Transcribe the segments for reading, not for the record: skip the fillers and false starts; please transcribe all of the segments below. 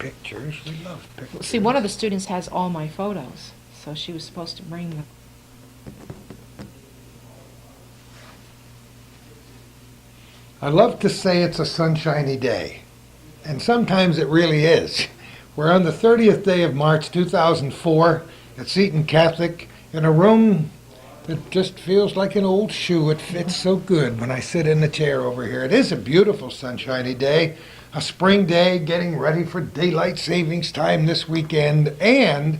pictures. We love pictures. See, one of the students has all my photos, so she was supposed to bring them. I love to say it's a sunshiny day, and sometimes it really is. We're on the 30th day of March 2004 at Seton Catholic in a room that just feels like an old shoe. It fits so good when I sit in the chair over here. It is a beautiful sunshiny day, a spring day, getting ready for daylight savings time this weekend, and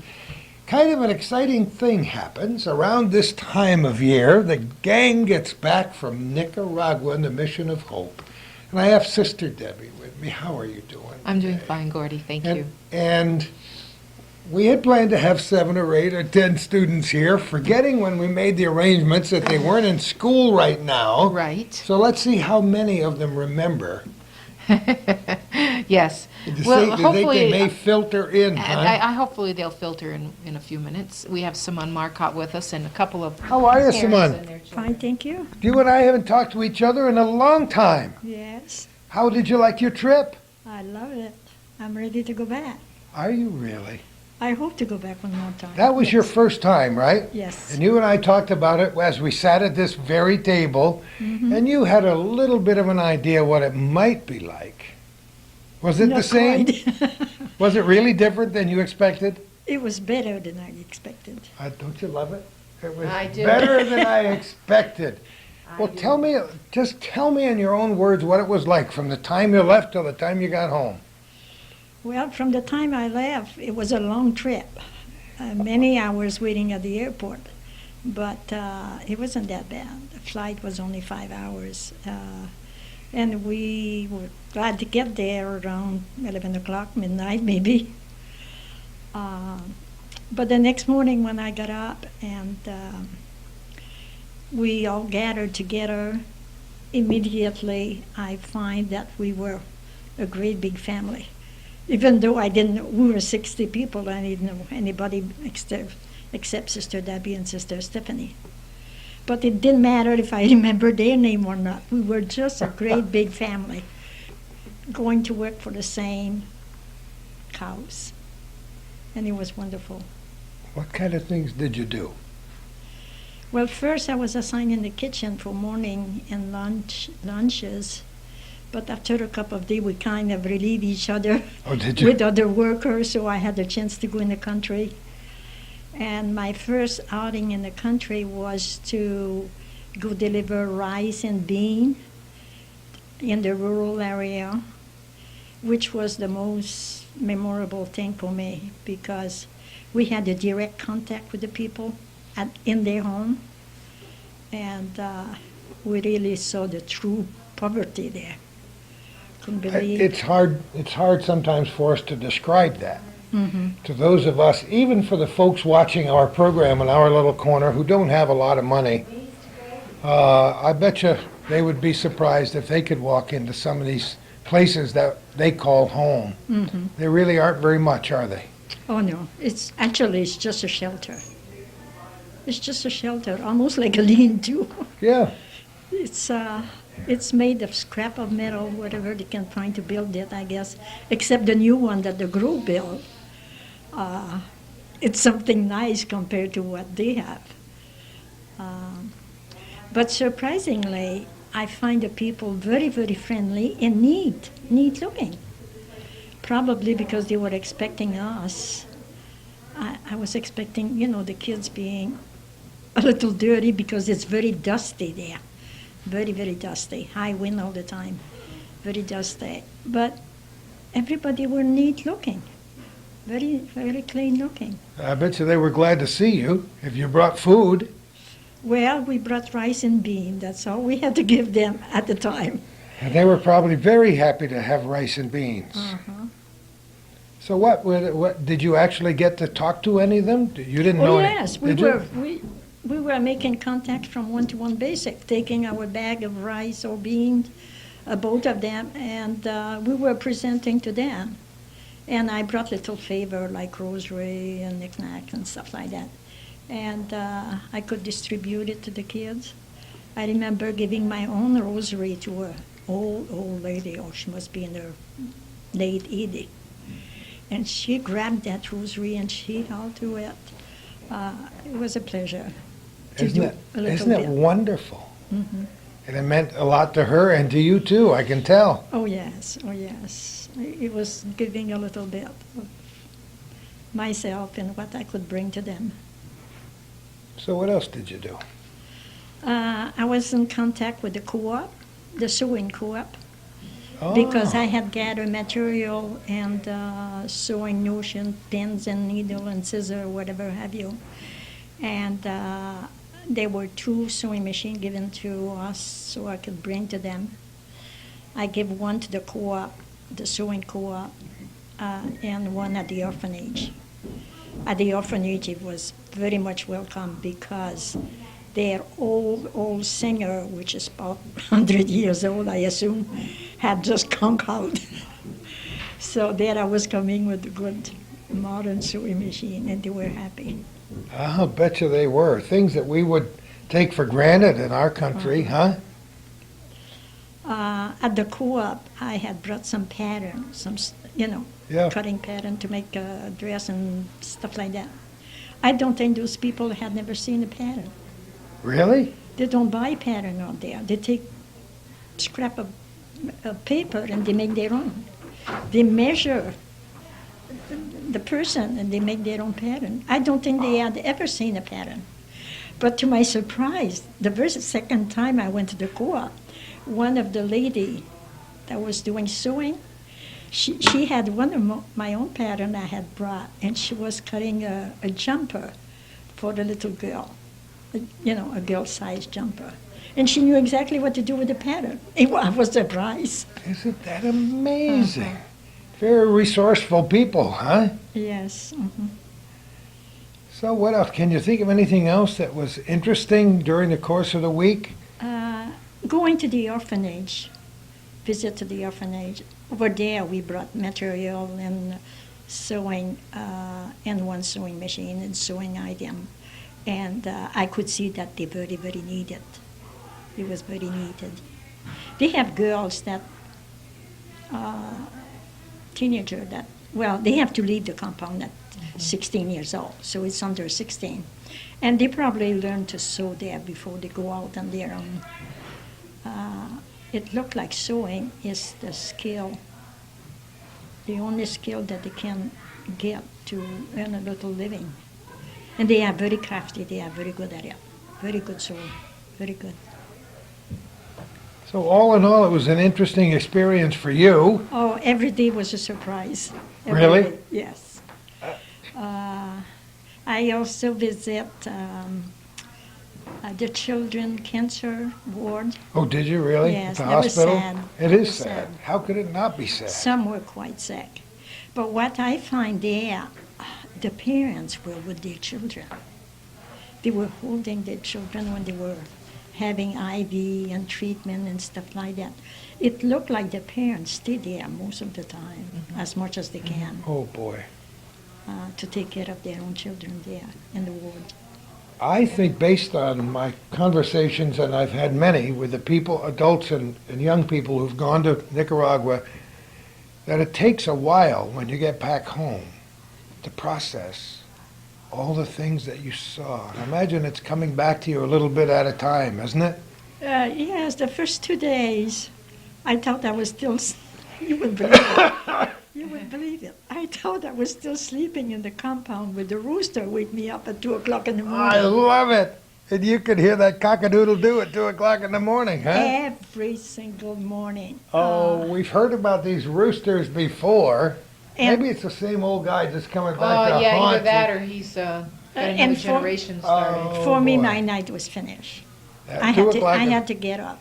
kind of an exciting thing happens around this time of year. The gang gets back from Nicaragua in the Mission of Hope. And I have Sister Debbie with me. How are you doing? I'm doing today? fine, Gordy, thank you. And we had planned to have 7 or 8 or 10 students here, forgetting when we made the arrangements that they weren't in school right now. Right. So let's see how many of them remember. Yes. Do you Well, think hopefully, they may filter in, huh? I hopefully they'll filter in a few minutes. We have Simon Marcotte with us and a couple of How are you, parents Simon? and their children. Fine, thank you. You and I haven't talked to each other in a long time. Yes, How did you like your trip? I love it. I'm ready to go back. Are you really? I hope to go back one more time. That was your first time, right? Yes. And you and I talked about it as we sat at this very table, and you had a little bit of an idea what it might be like. Was it Not the same? quite. Was it really different than you expected? It was better than I expected. Don't you love it? It was I do. better than I expected. Well, do. just tell me in your own words what it was like from the time you left till the time you got home. Well, from the time I left, it was a long trip. Many hours waiting at the airport. But it wasn't that bad. The flight was only 5 hours. And we were glad to get there around 11 o'clock, midnight maybe. But the next morning when I got up and we all gathered together, immediately I find that we were a great big family. Even though I didn't know, we were 60 people, I didn't know anybody except Sister Debbie and Sister Stephanie. But it didn't matter if I remember their name or not. We were just a great big family, going to work for the same house. And it was wonderful. What kind of things did you do? Well, first I was assigned in the kitchen for morning and lunches. But after a couple of days, we kind of relieved each other Oh, did you? with other workers, so I had the chance to go in the country. And my first outing in the country was to go deliver rice and bean in the rural area, which was the most memorable thing for me because we had a direct contact with the people in their home, and we really saw the true poverty there. Couldn't believe. It's hard sometimes for us to describe that. Mm-hmm. To those of us, even for the folks watching our program in our little corner who don't have a lot of money, I bet you they would be surprised if they could walk into some of these places that they call home. Mm-hmm. They really aren't very much, are they? Oh no, it's just a shelter. It's just a shelter, almost like a lean-to. Yeah. It's made of scrap of metal, whatever they can find to build it, I guess. Except the new one that the group built. It's something nice compared to what they have. But surprisingly, I find the people very, very friendly and neat looking. Probably because they were expecting us. I was expecting, the kids being a little dirty because it's very dusty there. Very, very dusty. High wind all the time. Very dusty. But everybody were neat looking. Very, very clean looking. I bet you they were glad to see you if you brought food. Well, we brought rice and bean. That's all we had to give them at the time. And they were probably very happy to have rice and beans. Uh-huh. So what did you actually get to talk to any of them? You didn't know Oh, any? yes. Did you? We were making contact from one-to-one basic, taking our bag of rice or beans, both of them, and we were presenting to them. And I brought little favor like rosary and knickknack and stuff like that. And I could distribute it to the kids. I remember giving my own rosary to a old lady, she must be in her late 80s. And she grabbed that rosary and she held to it. It was a pleasure to do a little Isn't it bit. wonderful? Mhm. And it meant a lot to her and to you too, I can tell. Oh, yes, oh, yes. It was giving a little bit of myself and what I could bring to them. So what else did you do? I was in contact with the co-op, the sewing co-op, because I had gathered material and sewing notion, pins and needle and scissor, whatever have you. And there were 2 sewing machines given to us so I could bring to them. I gave one to the co-op, the sewing co-op, and one at the orphanage. At the orphanage, it was very much welcome because their old singer, which is about 100 years old, I assume, had just conked out. So there I was coming with a good modern sewing machine, and they were happy. I'll bet you they were. Things that we would take for granted in our country, huh? At the co-op, I had brought some pattern, Yeah. cutting pattern to make a dress and stuff like that. I don't think those people had never seen a pattern. Really? They don't buy pattern out there. They take scrap of paper and they make their own. They measure the person and they make their own pattern. I don't think they had ever seen a pattern. But to my surprise, the very second time I went to the co-op, one of the lady that was doing sewing, she had one of my own pattern I had brought, and she was cutting a jumper for the little girl, a girl-sized jumper. And she knew exactly what to do with the pattern. I was surprised. Isn't that amazing? Very resourceful people, huh? Yes. Mm-hmm. So what else? Can you think of anything else that was interesting during the course of the week? Going to the orphanage, visit to the orphanage. Over there, we brought material and sewing, and one sewing machine and sewing item. And I could see that they very, very needed. It was very needed. They have girls that, teenager that, they have to leave the compound at 16 years old, so it's under 16. And they probably learn to sew there before they go out on their own. It looked like sewing is the skill, the only skill that they can get to earn a little living. And they are very crafty, they are very good at it. Very good sewing, very good. So all in all, it was an interesting experience for you. Oh, every day was a surprise. Every Really? day, yes. I also visit the children cancer ward. Oh, did you really? Yes, At the that was hospital? sad. It That is was sad. sad. How could it not be sad? Some were quite sick. But what I find there, the parents were with their children. They were holding their children when they were having IV and treatment and stuff like that. It looked like the parents stay there most of the time, as much as they can, Oh, boy. to take care of their own children there in the ward. I think based on my conversations, and I've had many with the people, adults and young people who've gone to Nicaragua, that it takes a while when you get back home to process all the things that you saw. And I imagine it's coming back to you a little bit at a time, isn't it? Yes, the first 2 days, I thought I was still, you would believe it. You would believe it. I thought I was still sleeping in the compound with the rooster wake me up at 2 o'clock in the I morning. love it. And you could hear that cock-a-doodle-doo at 2 o'clock in the morning, huh? Every single morning. Oh, we've heard about these roosters before. And- Maybe it's the same old guy just coming back to Oh, yeah, haunt either that you. or he's got and another for- generation started. Oh, For me, boy. my night was finished. At I 2 had, o'clock I in- had to get up.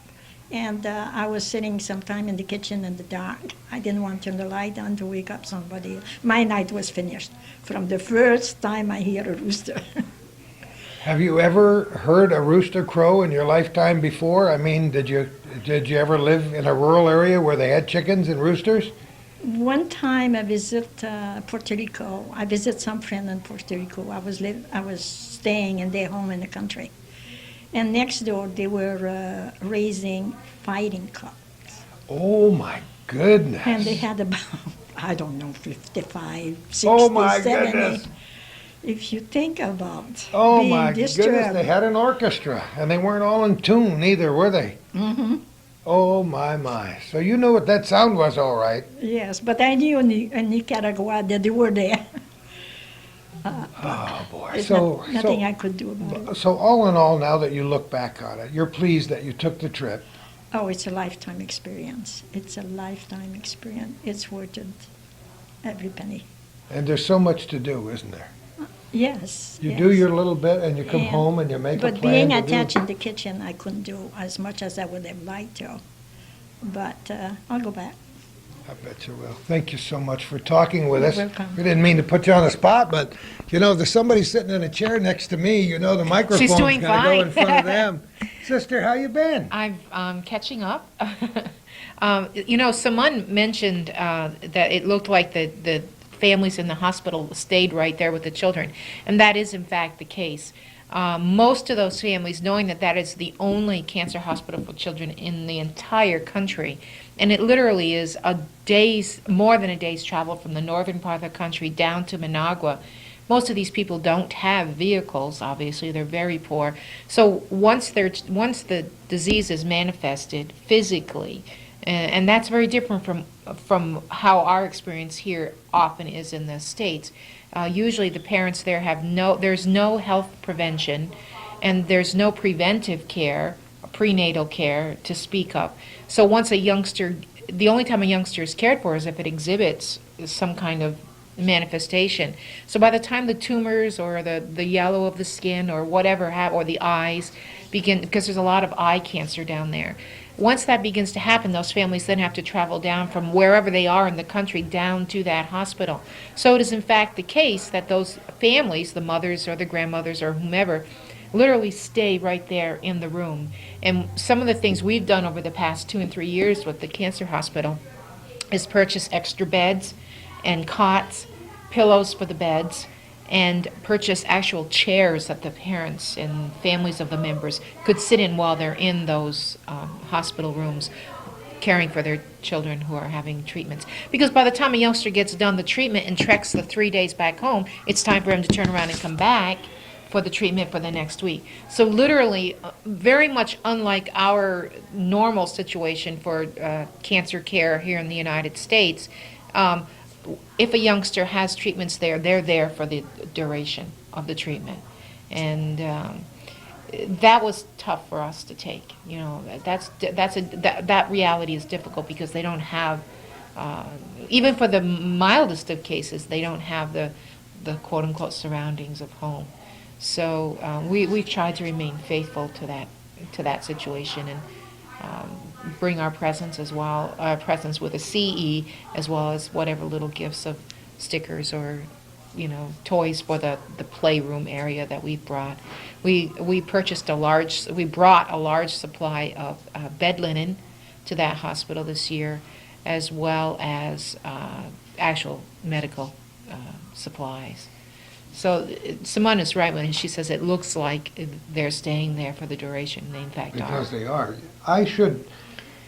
And I was sitting sometime in the kitchen in the dark. I didn't want to turn the light on to wake up somebody. My night was finished from the first time I hear a rooster. Have you ever heard a rooster crow in your lifetime before? I mean, did you ever live in a rural area where they had chickens and roosters? One time I visit Puerto Rico. I visit some friend in Puerto Rico. I was staying in their home in the country. And next door they were raising fighting cocks. Oh my goodness! And they had about I don't know, 55, 60, Oh, my 70. goodness. If you think about Oh being my goodness, disturbed. they had an orchestra, and they weren't all in tune either, were they? Hmm. Oh my. So you knew what that sound was, all right. Yes, but I knew in Nicaragua that they were there. Oh boy. There's So nothing I could do about it. so all in all, now that you look back on it, you're pleased that you took the trip. Oh, it's a lifetime experience. It's a lifetime experience. It's worth it, every penny. And there's so much to do, isn't there? Yes. You yes. do your little bit, and you come And- home and you make a But plan being to attached do. in the kitchen, I couldn't do as much as I would have liked to. But I'll go back. I bet you will. Thank you so much for talking with You're us. welcome. We didn't mean to put you on the spot, but you know, there's somebody sitting in a chair next to me. You know, the microphone's doing gonna go in fine. front of them. Sister, how you been? I'm catching up. Someone mentioned that it looked like the families in the hospital stayed right there with the children, and that is in fact the case. Most of those families, knowing that that is the only cancer hospital for children in the entire country, and it literally is more than a day's travel from the northern part of the country down to Managua. Most of these people don't have vehicles, obviously, they're very poor. So once the disease is manifested physically, and that's very different from how our experience here often is in the States. Usually the parents there there's no health prevention, and there's no preventive care, prenatal care to speak of. So the only time a youngster is cared for is if it exhibits some kind of manifestation. So by the time the tumors or the yellow of the skin or whatever or the eyes begin, because there's a lot of eye cancer down there. Once that begins to happen, those families then have to travel down from wherever they are in the country down to that hospital. So it is in fact the case that those families, the mothers or the grandmothers or whomever, literally stay right there in the room. And some of the things we've done over the past 2 and 3 years with the cancer hospital is purchase extra beds and cots, pillows for the beds, and purchase actual chairs that the parents and families of the members could sit in while they're in those hospital rooms caring for their children who are having treatments. Because by the time a youngster gets done the treatment and treks the 3 days back home, it's time for him to turn around and come back for the treatment for the next week. So literally, very much unlike our normal situation for cancer care here in the United States, if a youngster has treatments there, they're there for the duration of the treatment. And that was tough for us to take. You know, that reality is difficult because they don't have, even for the mildest of cases, they don't have the quote unquote surroundings of home. So we've tried to remain faithful to that situation and bring our presence our presence with a CE, as well as whatever little gifts of stickers or toys for the playroom area that we've brought. We brought a large supply of bed linen to that hospital this year, as well as actual medical supplies. So Simone is right when she says it looks like they're staying there for the duration. They in fact are. Because they are. I should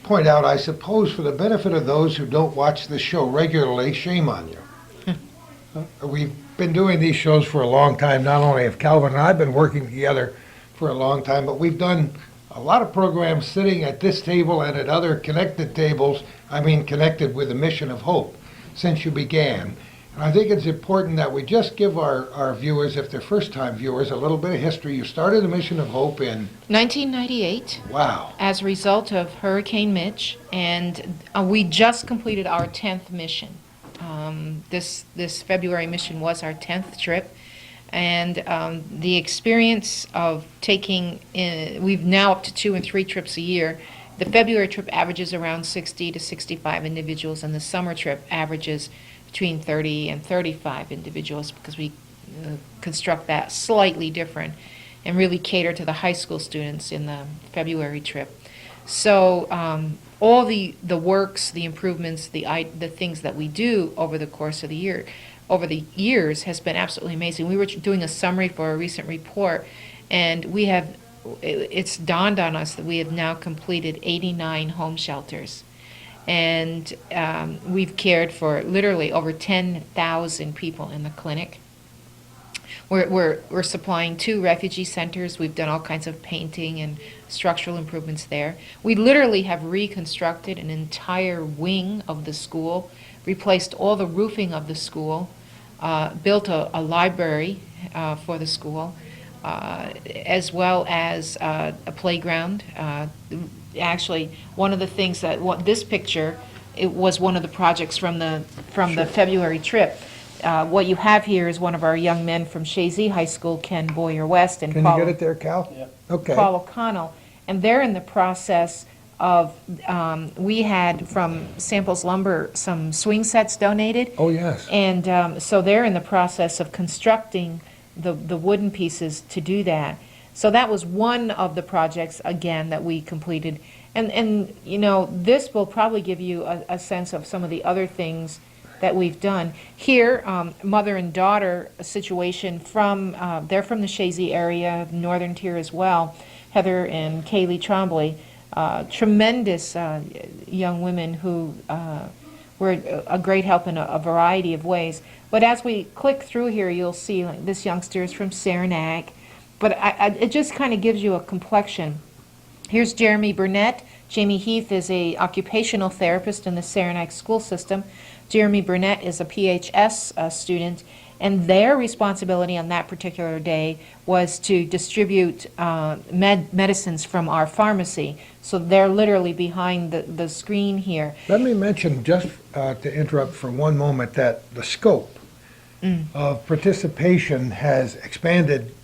point out, I suppose, for the benefit of those who don't watch this show regularly, shame on you. We've been doing these shows for a long time. Not only have Calvin and I been working together for a long time, but we've done a lot of programs sitting at this table and at other connected tables, connected with the Mission of Hope, since you began. And I think it's important that we just give our viewers, if they're first-time viewers, a little bit of history. You started the Mission of Hope in 1998. Wow. As a result of Hurricane Mitch, and we just completed our 10th mission. This February mission was our 10th trip, and the experience of we've now up to 2 and 3 trips a year. The February trip averages around 60 to 65 individuals, and the summer trip averages between 30 and 35 individuals, because we construct that slightly different and really cater to the high school students in the February trip. So all the works, the improvements, the things that we do over the course of the year, over the years, has been absolutely amazing. We were doing a summary for a recent report, and it's dawned on us that we have now completed 89 home shelters. And we've cared for literally over 10,000 people in the clinic. We're supplying 2 refugee centers. We've done all kinds of painting and structural improvements there. We literally have reconstructed an entire wing of the school, replaced all the roofing of the school, built a library for the school, as well as a playground. Actually, one of the things this picture, it was one of the projects from the February trip. What you have here is one of our young men from Shazy High School, Ken Boyer West, and Can you get it there, Cal? Yeah. Okay. Paul O'Connell, and they're in the process of, we had from Samples Lumber some swing sets donated, Oh, yes. and so they're in the process of constructing the wooden pieces to do that. So that was one of the projects, again, that we completed. And you know, this will probably give you a sense of some of the other things that we've done. Here, mother and daughter situation from, they're from the Shazy area, northern tier as well, Heather and Kaylee Trombley, tremendous young women who were a great help in a variety of ways. But as we click through here, you'll see like, this youngster is from Saranac, but it just kind of gives you a complexion. Here's Jeremy Burnett. Jamie Heath is a occupational therapist in the Saranac school system. Jeremy Burnett is a PHS student, and their responsibility on that particular day was to distribute medicines from our pharmacy. So they're literally behind the screen here. Let me mention, just to interrupt for one moment, that the scope of participation has expanded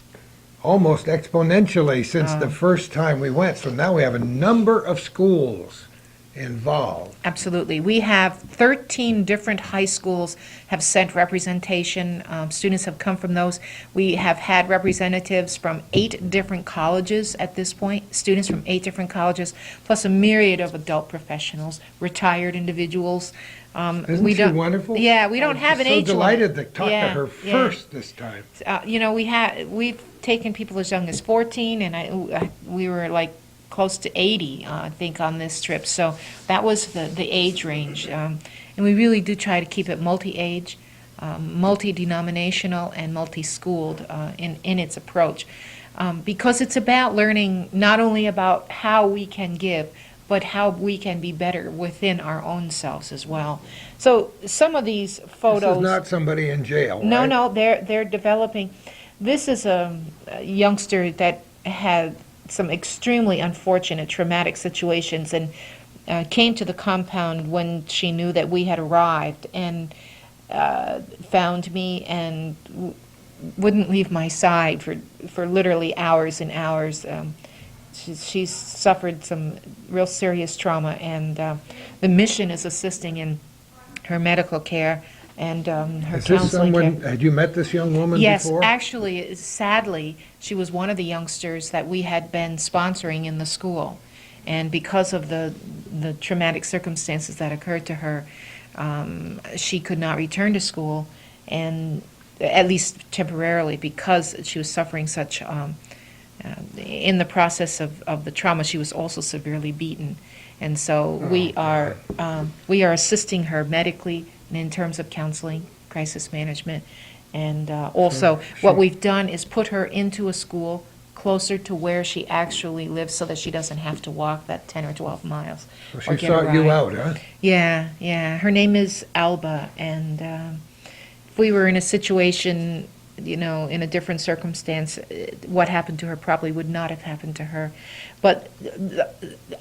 almost exponentially since the first time we went. So now we have a number of schools involved. Absolutely. We have 13 different high schools have sent representation. Students have come from those. We have had representatives from 8 different colleges at this point, students from 8 different colleges, plus a myriad of adult professionals, retired individuals. Isn't she wonderful? Yeah, we don't have an age limit. So delighted to talk to Yeah, her yeah. first this time. You know, we've taken people as young as 14, and we were like close to 80, I think, on this trip. So that was the age range. And we really do try to keep it multi-age, multi-denominational, and multi-schooled in its approach. Because it's about learning not only about how we can give, but how we can be better within our own selves as well. So some of these photos... This is not somebody in jail, No, right? no, they're developing. This is a youngster that had some extremely unfortunate traumatic situations and came to the compound when she knew that we had arrived and found me and wouldn't leave my side for literally hours and hours. She's suffered some real serious trauma, and the mission is assisting in her medical care and her Is this counseling care. someone, had you met this young woman Yes, before? actually, sadly, she was one of the youngsters that we had been sponsoring in the school. And because of the traumatic circumstances that occurred to her, she could not return to school, and at least temporarily, because she was suffering such, in the process of the trauma, she was also severely beaten. And so we are assisting her medically and in terms of counseling, crisis management, and also what we've done is put her into a school closer to where she actually lives so that she doesn't have to walk that 10 or 12 miles. So or she get a sought you ride. out, huh? Yeah, yeah. Her name is Alba, and if we were in a situation, you know, in a different circumstance, what happened to her probably would not have happened to her. But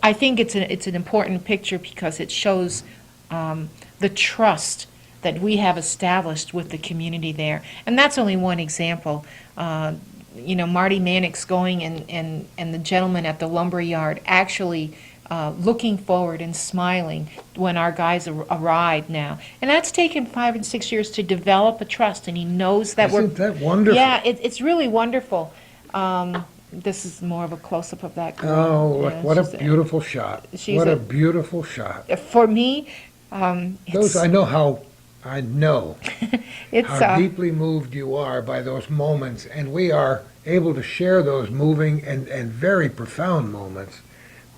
I think it's an important picture because it shows the trust that we have established with the community there. And that's only one example. You know, Marty Mannix going and the gentleman at the lumber yard actually looking forward and smiling when our guys arrived now. And that's taken 5 and 6 years to develop a trust, and he knows that Isn't that wonderful? Yeah, it's really wonderful. This is more of a close-up of that girl. Oh, Yeah, what a she's beautiful shot. she's What a- a beautiful shot. For me, Those, I know how it's deeply moved you are by those moments, and we are able to share those moving and very profound moments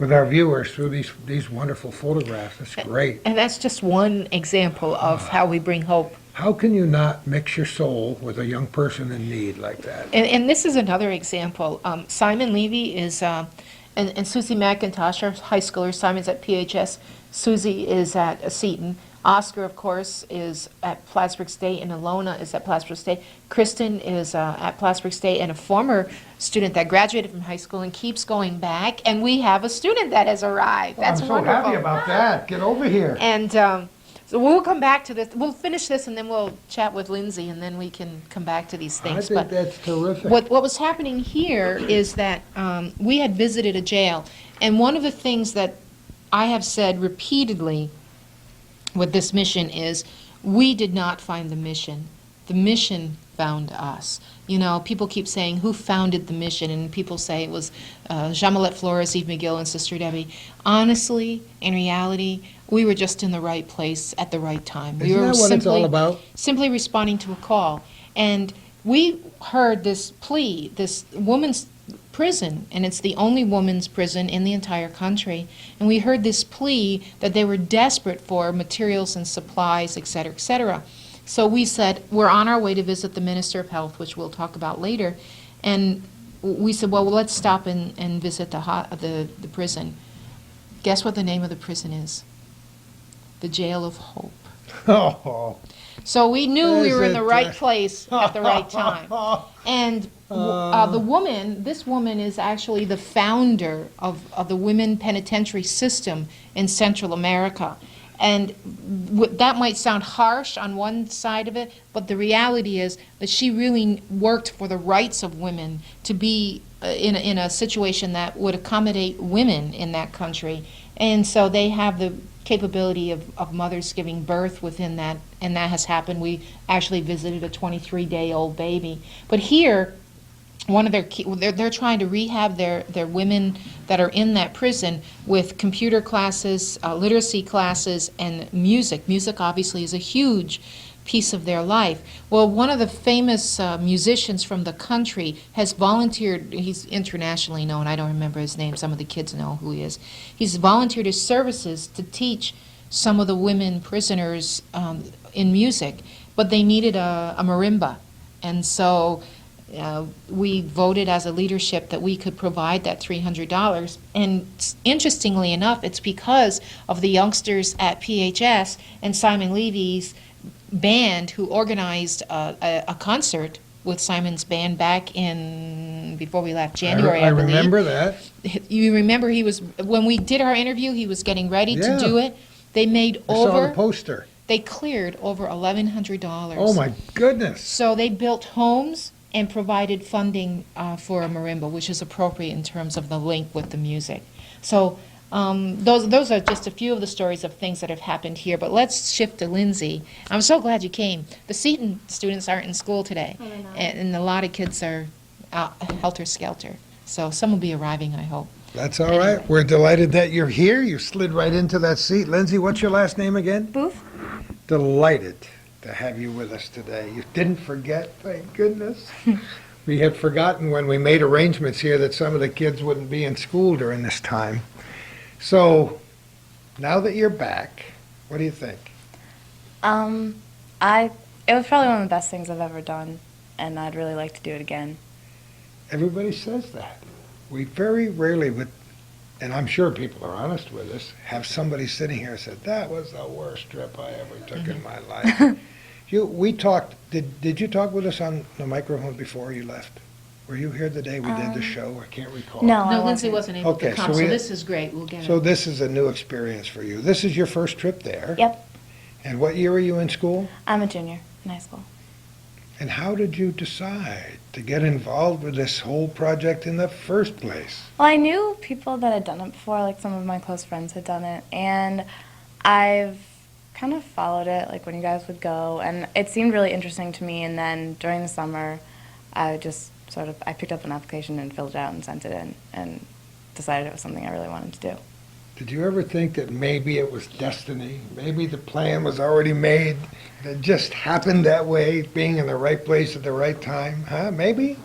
with our viewers through these wonderful photographs. It's great. And that's just one example of how we bring hope. How can you not mix your soul with a young person in need like that? And this is another example. Simon Levy is, and Susie McIntosh, our high schooler. Simon's at PHS. Susie is at Seton. Oscar, of course, is at Plattsburgh State, and Ilona is at Plattsburgh State. Kristen is at Plattsburgh State, and a former student that graduated from high school and keeps going back. And we have a student that has arrived. That's I'm so wonderful. happy about that. Get over here. And so we'll come back to this. We'll finish this, and then we'll chat with Lindsay, and then we can come back to these I things. think that's terrific. What was happening here is that we had visited a jail, and one of the things that I have said repeatedly with this mission is we did not find the mission. The mission found us. You know, people keep saying, who founded the mission? And people say it was Jean-Millet Flores, Eve McGill, and Sister Debbie. Honestly, in reality, we were just in the right place at the right time. We Isn't were that what it's all about? simply responding to a call. And we heard this plea, this woman's prison, and it's the only woman's prison in the entire country. And we heard this plea that they were desperate for materials and supplies, et cetera, et cetera. So we said, we're on our way to visit the Minister of Health, which we'll talk about later. And we said, well, let's stop and visit the prison. Guess what the name of the prison is? The Jail of Hope. Oh. So we knew we Is were in the it, right place at the right time. And this woman is actually the founder of the women penitentiary system in Central America. And that might sound harsh on one side of it, but the reality is that she really worked for the rights of women to be in a situation that would accommodate women in that country. And so they have the capability of mothers giving birth within that, and that has happened. We actually visited a 23-day-old baby. But here, one of they're trying to rehab their women that are in that prison with computer classes, literacy classes, and music. Music obviously is a huge piece of their life. Well, one of the famous musicians from the country has volunteered. He's internationally known. I don't remember his name. Some of the kids know who he is. He's volunteered his services to teach some of the women prisoners in music, but they needed a marimba. And so we voted as a leadership that we could provide that $300. And interestingly enough, it's because of the youngsters at PHS and Simon Levy's band who organized a concert with Simon's band back in, before we left, January, I believe. I remember that. You remember when we did our interview, he was getting ready to do it. They made I saw the poster. They cleared over $1,100. Oh my goodness. So they built homes and provided funding for a marimba, which is appropriate in terms of the link with the music. So those are just a few of the stories of things that have happened here. But let's shift to Lindsay. I'm so glad you came. The Seton students aren't in school today, and a lot of kids are out helter-skelter. So some will be arriving, I hope. That's all right. We're delighted that you're here. You slid right into that seat. Lindsay, what's your last name again? Booth? Delighted to have you with us today. You didn't forget, thank goodness. We had forgotten when we made arrangements here that some of the kids wouldn't be in school during this time. So, now that you're back, what do you think? It was probably one of the best things I've ever done, and I'd really like to do it again. Everybody says that. We very rarely would, and I'm sure people are honest with us, have somebody sitting here and said, that was the worst trip I ever took in my life. We talked, did you talk with us on the microphone before you left? Were you here the day we did the show? I can't recall. No, I No, Lindsay wasn't able Okay, to come, so so we- this is great. We'll get So it. this is a new experience for you. This is your first trip there. Yep, And what year were you in school? I'm a junior in high school. And how did you decide to get involved with this whole project in the first place? Well, I knew people that had done it before, like some of my close friends had done it, and I've kind of followed it, like when you guys would go, and it seemed really interesting to me, and then during the summer, I just I picked up an application and filled it out and sent it in, and decided it was something I really wanted to do. Did you ever think that maybe it was destiny? Maybe the plan was already made? It just happened that way, being in the right place at the right time? Huh? Maybe?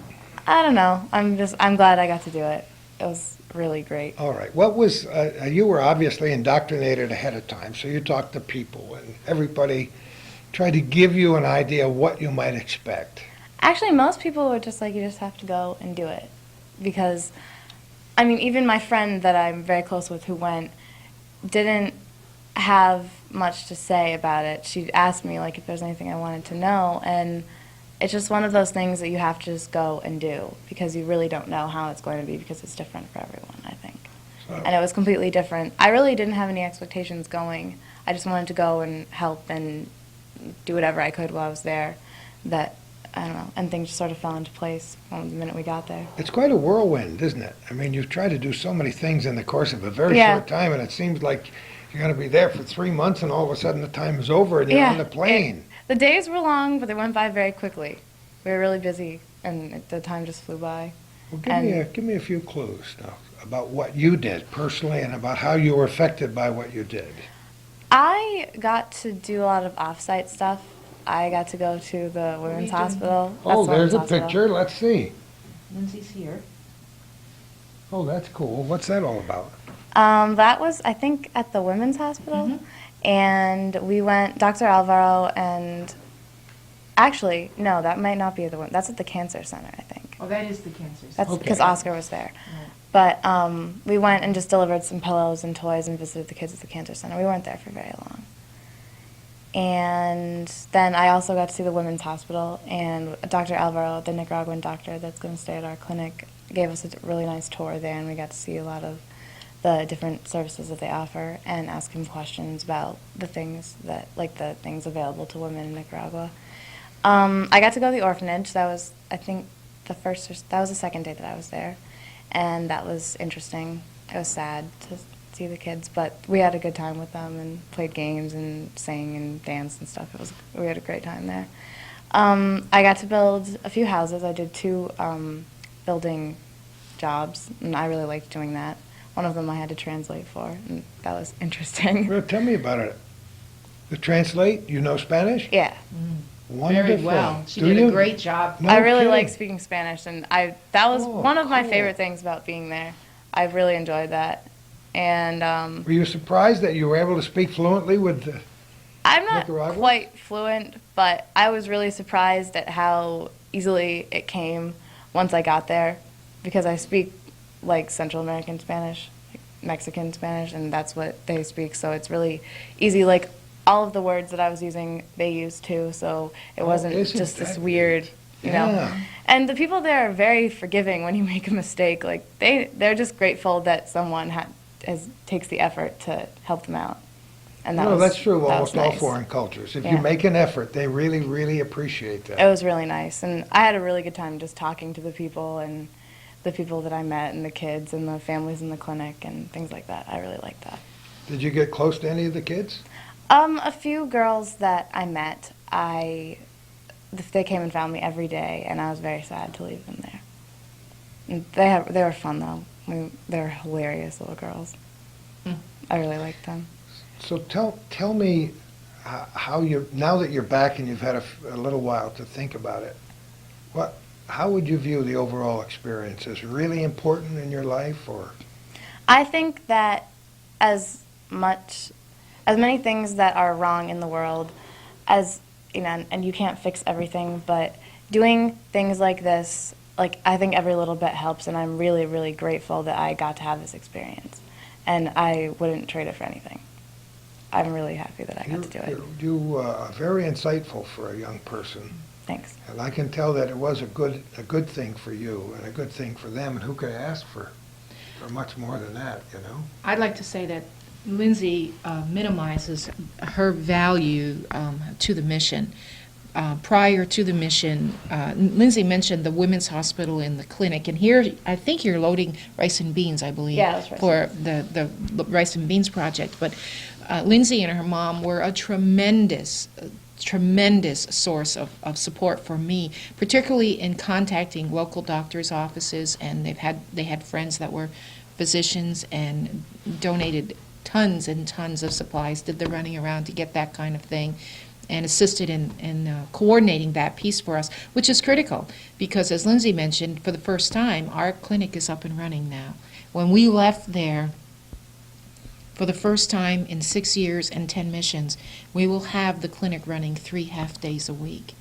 I don't know, I'm glad I got to do it. it was really great. All right. What was, you were obviously indoctrinated ahead of time, so you talked to people, and everybody tried to give you an idea of what you might expect. Actually, most people were just like, you just have to go and do it. Because, I mean, even my friend that I'm very close with who went didn't have much to say about it. She asked me, like, if there's anything I wanted to know, and it's just one of those things that you have to just go and do, because you really don't know how it's going to be, because it's different for everyone, I think. And it was completely different. I really didn't have any expectations going. I just wanted to go and help and do whatever I could while I was there. That, I don't know, and things just sort of fell into place from the minute we got there. It's quite a whirlwind, isn't it? I mean, you've tried to do so many things in the course of a very Yeah. short time, and it seems like you're going to be there for 3 months, and all of a sudden the time is over, and you're Yeah. on the plane. The days were long, but they went by very quickly. We were really busy, and the time just flew by. Well, And- give me a few clues now about what you did personally, and about how you were affected by what you did. I got to do a lot of off-site stuff. I got to go to the women's hospital. Oh, That's the there's a women's hospital. picture. Let's see. Lindsay's here. Oh, that's cool. What's that all about? That was, I think, at the women's hospital. Mhm. And we went, Dr. Alvaro and, actually, no, that might not be the one. That's at the cancer center, I think. Oh, that is the cancer. That's Okay. because Oscar was there. Right. But we went and just delivered some pillows and toys and visited the kids at the cancer center. We weren't there for very long. And then I also got to see the women's hospital, and Dr. Alvaro, the Nicaraguan doctor that's going to stay at our clinic, gave us a really nice tour there, and we got to see a lot of the different services that they offer and ask him questions about the things that, like the things available to women in Nicaragua. I got to go to the orphanage. That was, I think, that was the second day that I was there, and that was interesting. It was sad to see the kids, but we had a good time with them and played games and sang and danced and stuff. We had a great time there. I got to build a few houses. I did 2 building jobs, and I really liked doing that. One of them I had to translate for, and that was interesting. Well, tell me about it. To translate, you know Spanish? Yeah. Wonderful. Very well. She Do did you? a great job. No I really kidding. like speaking Spanish, and that was Oh, one of my cool. favorite things about being there. I really enjoyed that. And Were you surprised that you were able to speak fluently with the... I'm not Nicaragua? quite fluent, but I was really surprised at how easily it came once I got there, because I speak like Central American Spanish, like Mexican Spanish, and that's what they speak, so it's really easy. Like, all of the words that I was using, they used too, so it wasn't isn't just this that weird, you know. Yeah. And the people there are very forgiving when you make a mistake. Like, they're just grateful that someone takes the effort to help them out. And No, that's true of that was almost all nice. foreign cultures. If you Yeah. make an effort, they really, really appreciate that. It was really nice, and I had a really good time just talking to the people and the people that I met and the kids and the families in the clinic and things like that. I really liked that. Did you get close to any of the kids? A few girls that I met, they came and found me every day, and I was very sad to leave them there. And they were fun though. They were hilarious little girls. I really liked them. So tell me how you, now that you're back and you've had a little while to think about it, how would you view the overall experience? Is it really important in your life, or? I think that as many things that are wrong in the world, as you know, and you can't fix everything, but doing things like this, like, I think every little bit helps, and I'm really, really grateful that I got to have this experience, and I wouldn't trade it for anything. I'm really happy that I got to do it. You are very insightful for a young person, Thanks. and I can tell that it was a good thing for you and a good thing for them, and who could ask for much more than that, you know? I'd like to say that Lindsay minimizes her value to the mission. Prior to the mission, Lindsay mentioned the women's hospital and the clinic, and here I think you're loading rice and beans, I believe, Yeah, that's right. for the rice and beans project. But Lindsay and her mom were a tremendous source of support for me, particularly in contacting local doctors' offices, and they had friends that were physicians and donated tons and tons of supplies, did the running around to get that kind of thing. and assisted in coordinating that piece for us, which is critical because, as Lindsay mentioned, for the first time, our clinic is up and running now. When we left there, for the first time in 6 years and 10 missions, we will have the clinic running 3 half-days a week,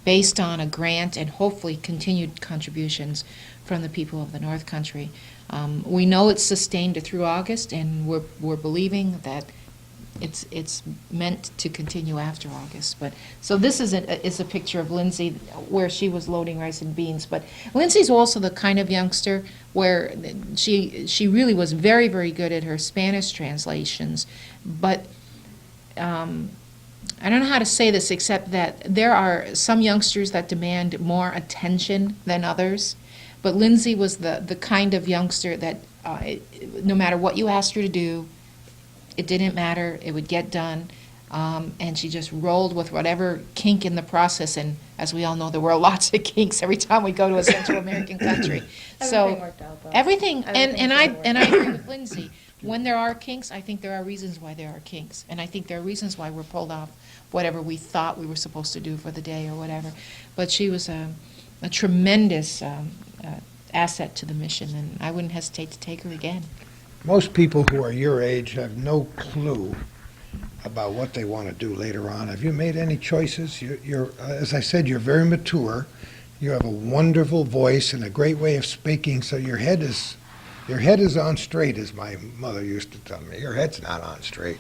based on a grant and hopefully continued contributions from the people of the North Country. We know it's sustained through August, and we're believing that it's meant to continue after August. But so this is a picture of Lindsay where she was loading rice and beans. But Lindsay's also the kind of youngster where she really was very, very good at her Spanish translations. But I don't know how to say this except that there are some youngsters that demand more attention than others. But Lindsay was the kind of youngster that no matter what you asked her to do, it didn't matter, it would get done. And she just rolled with whatever kink in the process. And as we all know, there were lots of kinks every time we go to a Central American country. Everything worked out, though. Everything, Everything and I worked. agree with Lindsay. When there are kinks, I think there are reasons why there are kinks. And I think there are reasons why we're pulled off whatever we thought we were supposed to do for the day or whatever. But she was a tremendous asset to the mission, and I wouldn't hesitate to take her again. Most people who are your age have no clue about what they want to do later on. Have you made any choices? You're as I said, you're very mature. You have a wonderful voice and a great way of speaking, so your head is on straight, as my mother used to tell me. Your head's not on straight,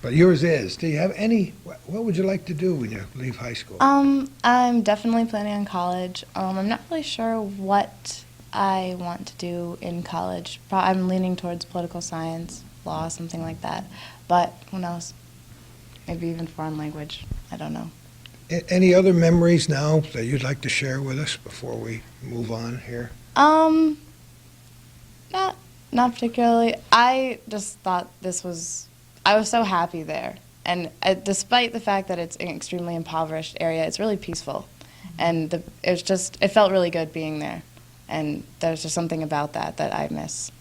but yours is. Do you have any, what would you like to do when you leave high school? I'm definitely planning on college. I'm not really sure what I want to do in college. I'm leaning towards political science, law, something like that. But who knows? Maybe even foreign language. I don't know. Any other memories now that you'd like to share with us before we move on here? Not particularly. I just thought I was so happy there. And despite the fact that it's an extremely impoverished area, it's really peaceful. And it felt really good being there. And there's just something about that I miss.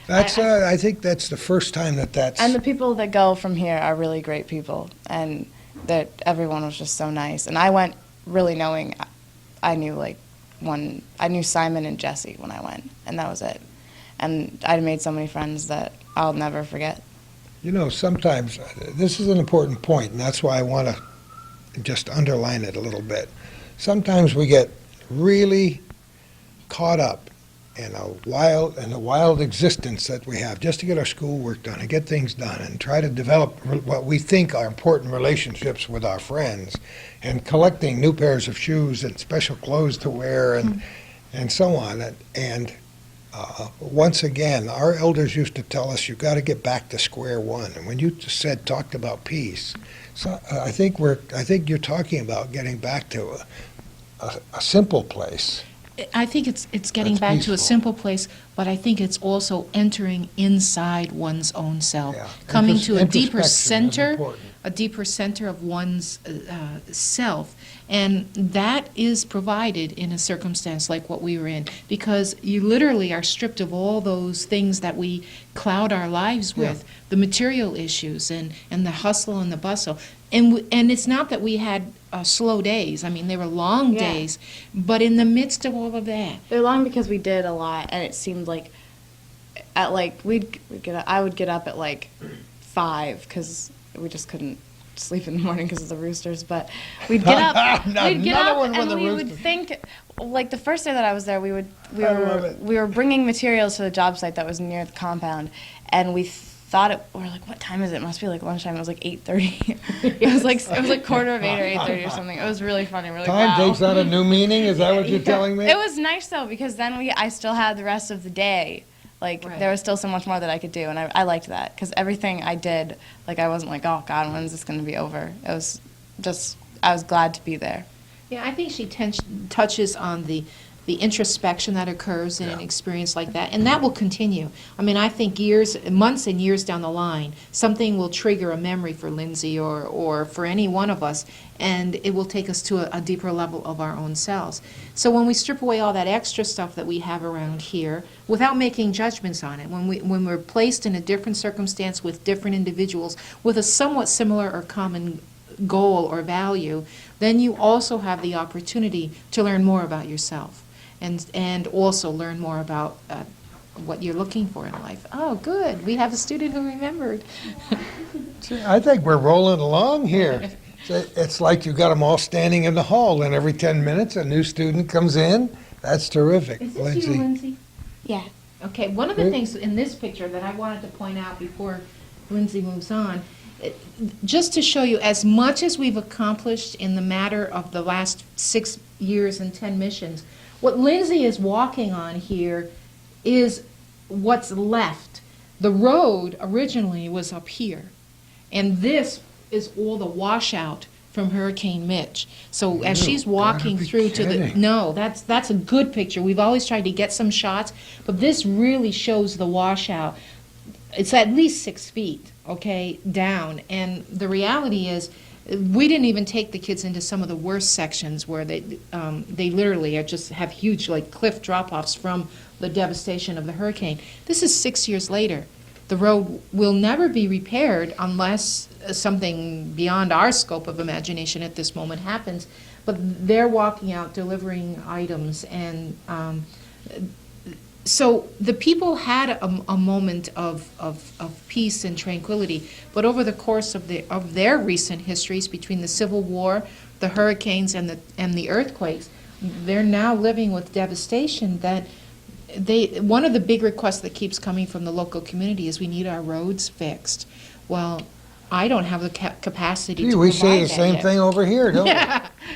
That's, I think that's the first time that's... And the people that go from here are really great people. And that everyone was just so nice. And I went really knowing I knew Simon and Jesse when I went. And that was it. And I made so many friends that I'll never forget. You know, sometimes, this is an important point, and that's why I want to just underline it a little bit. Sometimes we get really caught up in the wild existence that we have just to get our schoolwork done and get things done and try to develop what we think are important relationships with our friends and collecting new pairs of shoes and special clothes to wear and so on. And once again, our elders used to tell us, you've got to get back to square one. And when you talked about peace, so I think you're talking about getting back to a simple place. I think it's getting That's back to peaceful. a simple place, but I think it's also entering inside one's own self, Yeah. coming to a deeper Introspection is center, important. of one's self, and that is provided in a circumstance like what we were in, because you literally are stripped of all those things that we cloud our lives with, the material issues and the hustle and the bustle, and it's not that we had slow days. I mean, they were long Yeah. days, but in the midst of all of that, They're long because we did a lot, and it seemed like I would get up at 5 because we just couldn't sleep in the morning because of the roosters. But we'd get up, Another one with and the we would roosters. think, the first day that I was there, we love it. were bringing materials to the job site that was near the compound, and we thought we were like, what time is it? It must be lunchtime. It was 8:30. It was like quarter of 8 or 8:30 or something. It was really funny. We're like, Time wow. takes on a new meaning, is that what you're telling me? It was nice though, because then I still had the rest of the day. Right. There was still so much more that I could do, and I liked that, because everything I did, I wasn't like, oh God, when's this going to be over? It was just, I was glad to be there. yeah, I think she touches on the introspection that occurs in an experience like that, and that will continue. I mean, I think months and years down the line, something will trigger a memory for Lindsay or for any one of us, and it will take us to a deeper level of our own selves. So when we strip away all that extra stuff that we have around here, without making judgments on it, when we're placed in a different circumstance with different individuals with a somewhat similar or common goal or value, then you also have the opportunity to learn more about yourself and also learn more about what you're looking for in life. Oh, good. We have a student who remembered. See, I think we're rolling along here. It's like you got them all standing in the hall, and every 10 minutes a new student comes in. That's terrific, Is this Lindsay. you, Lindsay? Yeah. Okay, one of the Good. things in this picture that I wanted to point out before Lindsay moves on, just to show you as much as we've accomplished in the matter of the last 6 years and 10 missions, what Lindsay is walking on here is what's left. The road originally was up here, and this is all the washout from Hurricane Mitch. So as You she's gotta walking be through to the, kidding. no, that's a good picture. We've always tried to get some shots, but this really shows the washout. It's at least 6 feet, okay, down. And the reality is, we didn't even take the kids into some of the worst sections where they literally are just have huge like cliff drop-offs from the devastation of the hurricane. This is 6 years later. The road will never be repaired unless something beyond our scope of imagination at this moment happens. But they're walking out delivering items, and so the people had a moment of peace and tranquility. But over the course of their recent histories, between the Civil War, the hurricanes, and the earthquakes, they're now living with devastation that. One of the big requests that keeps coming from the local community is we need our roads fixed. Well, I don't have the capacity Gee, to we provide say the that same yet. thing over here, don't we?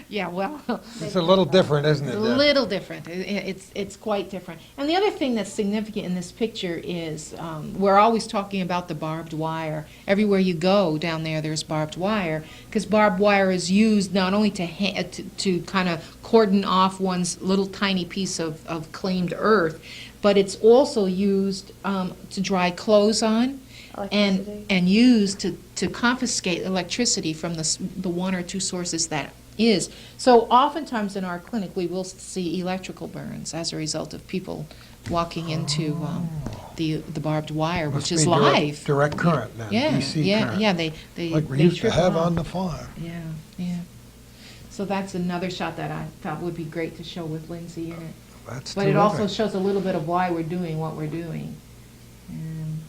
Yeah, well, It's a little different, isn't it's it, a Deb? little different. It's quite different. And the other thing that's significant in this picture is we're always talking about the barbed wire. Everywhere you go down there, there's barbed wire, because barbed wire is used not only to kind of cordon off one's little tiny piece of claimed earth, but it's also used to dry clothes on. Electricity. And used to confiscate electricity from the one or two sources that is. So oftentimes in our clinic, we will see electrical burns as a result of people walking into the barbed wire, Must which is be direct- live. Direct current then, Yeah, DC yeah, current. yeah, they Like we they used to trip have off. on the farm. Yeah, yeah. So that's another shot that I thought would be great to show with Lindsay in it. That's But it also terrific. shows a little bit of why we're doing what we're doing. And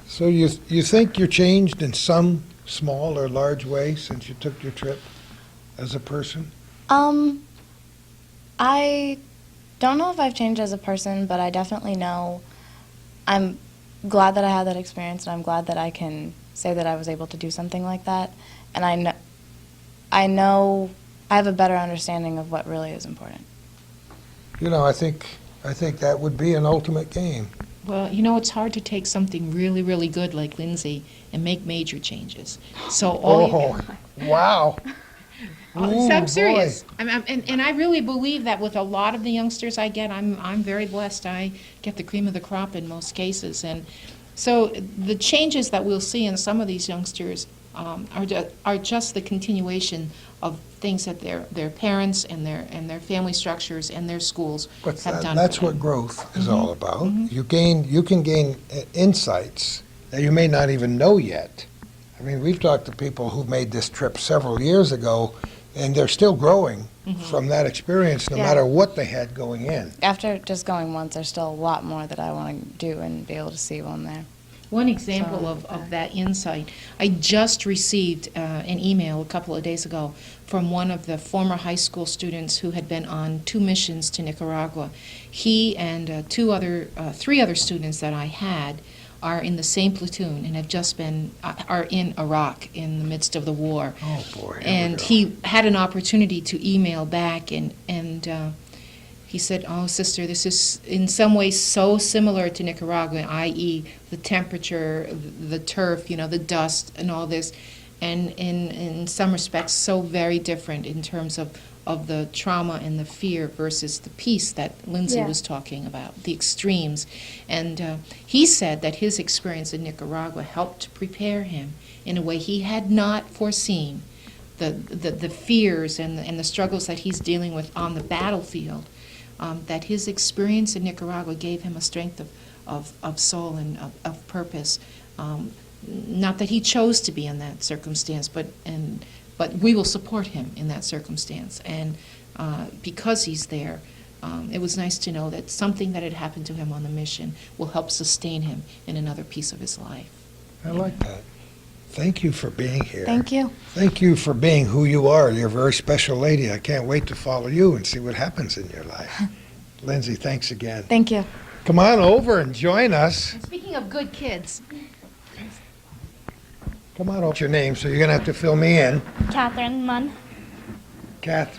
So you think you're changed in some small or large way since you took your trip as a person? I don't know if I've changed as a person, but I definitely know I'm glad that I had that experience, and I'm glad that I can say that I was able to do something like that. And I know I have a better understanding of what really is important. You know, I think that would be an ultimate game. well, you know, it's hard to take something really, really good like Lindsay and make major changes. So all you Wow. Oh, so I'm Ooh, serious. boy. And I really believe that with a lot of the youngsters I get, I'm very blessed. I get the cream of the crop in most cases. And so the changes that we'll see in some of these youngsters are just the continuation of things that their parents and their family structures and their schools But have done. that's for what them. growth is all about. You can gain insights that you may not even know yet. I mean, we've talked to people who made this trip several years ago, and they're still growing from that experience, no Yeah. matter what they had going in. After just going once, there's still a lot more that I want to do and be able to see while I'm there. One example So, of that insight, I just received an email a couple of days ago from one of the former high school students who had been on 2 missions to Nicaragua. He and 3 other students that I had are in the same platoon and have just been, are in Iraq in the midst of the war. Oh, boy. here we And go. he had an opportunity to email back, and he said, "Oh, sister, this is in some ways so similar to Nicaragua, i.e., the temperature, the turf, you know, the dust, and all this, and in some respects, so very different in terms of the trauma and the fear versus the peace that Lindsay Yeah. was talking about, the extremes." And he said that his experience in Nicaragua helped to prepare him in a way he had not foreseen. The fears and the struggles that he's dealing with on the battlefield, that his experience in Nicaragua gave him a strength of soul and of purpose not that he chose to be in that circumstance, but we will support him in that circumstance. And because he's there, it was nice to know that something that had happened to him on the mission will help sustain him in another piece of his life. I like that. Thank you for being here. Thank you. Thank you for being who you are. You're a very special lady. I can't wait to follow you and see what happens in your life. Lindsay, thanks again. Thank you. Come on over and join us. And speaking of good kids, Come on over. What's your name? So you're going to have to fill me in. Catherine Munn. Kath,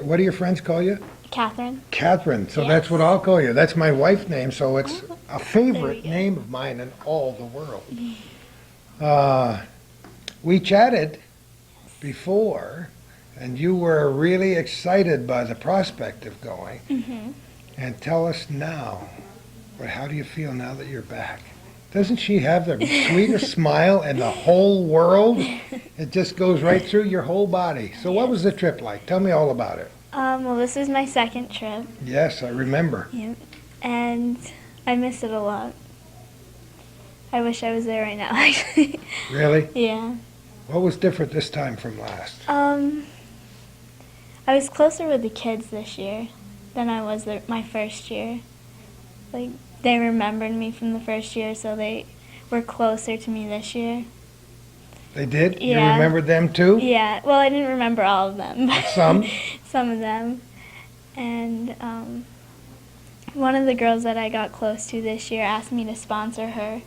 what do your friends call you? Catherine. Catherine. So Yes. that's what I'll call you. That's my wife's name, so it's a favorite go. name of mine in all the world. We chatted before, and you were really excited by the prospect of going. Mm-hmm. And tell us now, how do you feel now that you're back? Doesn't she have the sweetest smile in the whole world? It just goes right through your whole body. So what was the trip like? Tell me all about it. Well, this is my second trip, Yes, I remember. and I miss it a lot. I wish I was there right now, actually. Really? Yeah. What was different this time from last? I was closer with the kids this year than I was my first year. Like, they remembered me from the first year, so they were closer to me this year. They did? You Yeah. remembered them too? Yeah, well, I didn't remember all of them. But Some? Some of them. And one of the girls that I got close to this year asked me to sponsor her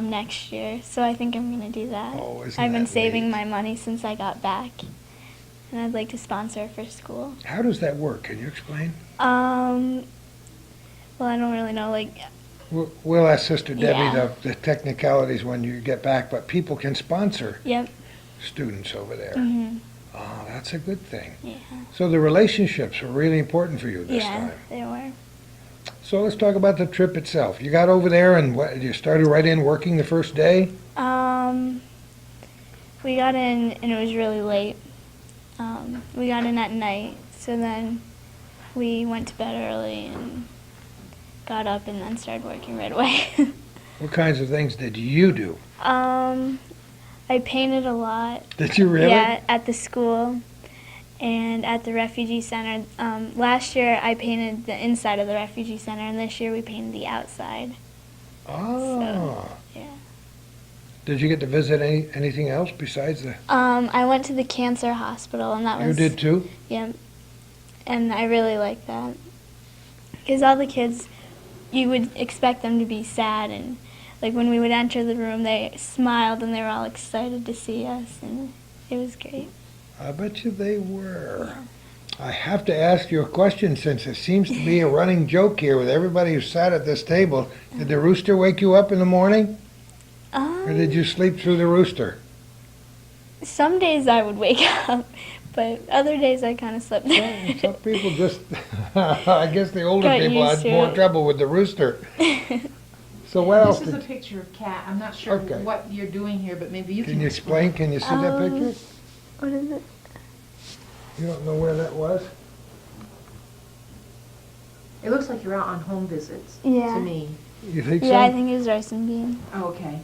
next year. So I think I'm going to do that. Oh, isn't I've been that saving neat? my money since I got back. And I'd like to sponsor her for school. How does that work? Can you explain? Well, I don't really know. Like, We'll ask Sister Debbie Yeah. the technicalities when you get back, but people can sponsor yep. students over there. Hmm. Oh, that's a good thing. Yeah. So the relationships were really important for you this Yeah, time. they were. So let's talk about the trip itself. You got over there and you started right in working the first day? We got in and it was really late. We got in at night, so then we went to bed early and got up and then started working right away. What kinds of things did you do? I painted a lot. Did you really? Yeah, at the school and at the refugee center. Last year I painted the inside of the refugee center, and this year we painted the outside. Oh. Yeah. Did you get to visit anything else besides the... I went to the cancer hospital, and that You was... did too? Yeah. And I really liked that. Because all the kids, you would expect them to be sad, and like when we would enter the room, they smiled and they were all excited to see us, and it was great. I bet you they were. I have to ask you a question since it seems to be a running joke here with everybody who sat at this table. Did the rooster wake you up in the morning? Or did you sleep through the rooster? Some days I would wake up, but other days I kind of slept there. Some people just, I guess the older Got people had used to more it. trouble with the rooster. So what else this is a did, picture of Kat. I'm not sure Okay. what you're doing here, but maybe you can you explain? Can you see that picture? What is it? You don't know where that was? It looks like you're out on home visits Yeah. to me. You think so? Yeah, I think it was rice and bean. Oh, okay.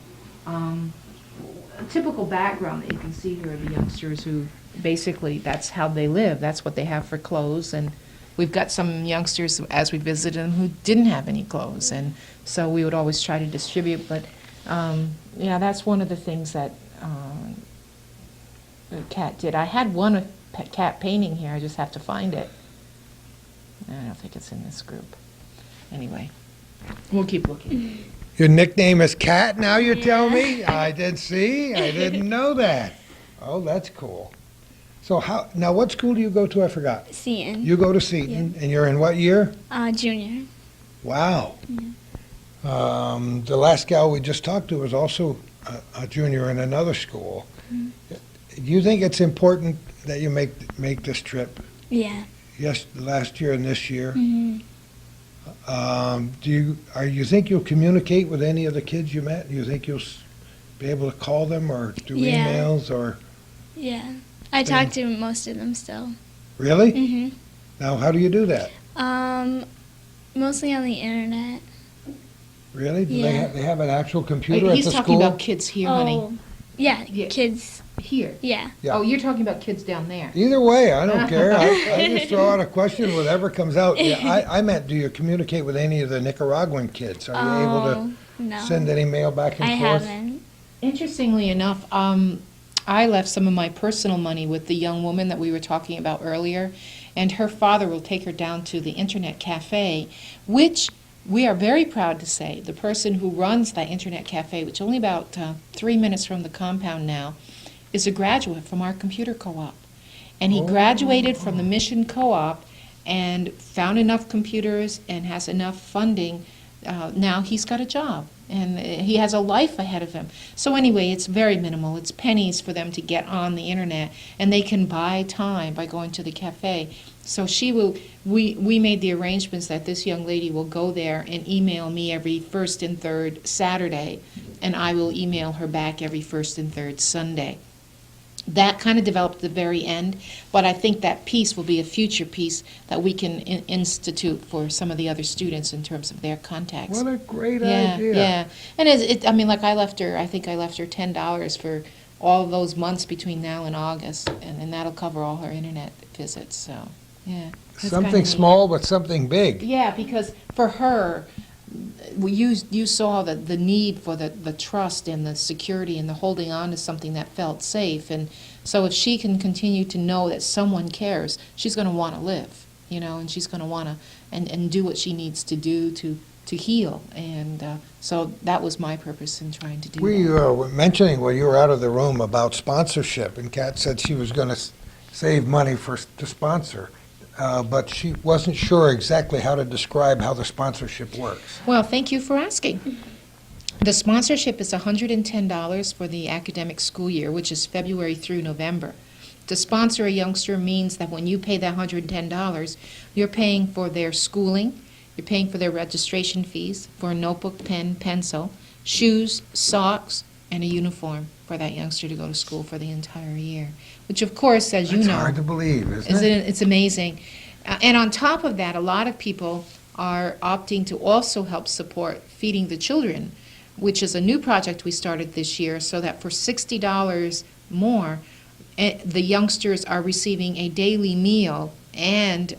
A typical background that you can see here of the youngsters who basically that's how they live. That's what they have for clothes. And we've got some youngsters as we visited them who didn't have any clothes. And so we would always try to distribute. But yeah, that's one of the things that Kat did. I had one Kat painting here. I just have to find it. I don't think it's in this group. Anyway, we'll keep looking. Your nickname is Cat now, you tell me? I did see. I didn't know that. Oh, that's cool. So now what school do you go to? I forgot. Seton. You go to Seton, and you're in what year? Junior. Wow. The last gal we just talked to was also a junior in another school. Do you think it's important that you make this trip? Yeah. Yes, last year and this year. Hmm. Do you think you'll communicate with any of the kids you met? Do you think you'll be able to call them or do Yeah. emails or Yeah. I talk to most of them still. really? Hmm. Now, how do you do that? Mostly on the internet. Really? Do Yeah. they have an actual computer at He's the talking school? about kids here, honey. Oh, yeah, Yeah. kids. Here. Yeah. Yeah. Oh, you're talking about kids down there. Either way, I don't care. I just throw out a question, whatever comes out. Yeah, I meant, do you communicate with any of the Nicaraguan kids? Are you able to No. send any mail back and I forth? haven't. Interestingly enough, I left some of my personal money with the young woman that we were talking about earlier, and her father will take her down to the Internet Cafe, which we are very proud to say the person who runs that Internet Cafe, which is only about 3 minutes from the compound now, is a graduate from our computer co-op. And he graduated from the Mission Co-op and found enough computers and has enough funding. Now he's got a job and he has a life ahead of him. So anyway, it's very minimal. It's pennies for them to get on the internet, and they can buy time by going to the cafe. So we made the arrangements that this young lady will go there and email me every first and third Saturday, and I will email her back every first and third Sunday. That kind of developed at the very end, but I think that piece will be a future piece that we can institute for some of the other students in terms of their contacts. What a great Yeah, idea. yeah. And I mean, like I think I left her $10 for all those months between now and August, and that'll cover all her internet visits, so, yeah. It's kinda Something neat. small, but something big. Yeah, because for her, you saw the need for the trust and the security and the holding on to something that felt safe. And so if she can continue to know that someone cares, she's going to want to live, and she's going to want to and do what she needs to do to heal. And so that was my purpose in trying to do We that. were mentioning when you were out of the room about sponsorship, and Kat said she was going to save money to sponsor. But she wasn't sure exactly how to describe how the sponsorship works. Well, thank you for asking. The sponsorship is $110 for the academic school year, which is February through November. To sponsor a youngster means that when you pay that $110, you're paying for their schooling, you're paying for their registration fees, for a notebook, pen, pencil, shoes, socks, and a uniform for that youngster to go to school for the entire year, which of course, as you It's know, hard to believe, isn't it? it's amazing. And on top of that, a lot of people are opting to also help support Feeding the Children, which is a new project we started this year, so that for $60 more, the youngsters are receiving a daily meal and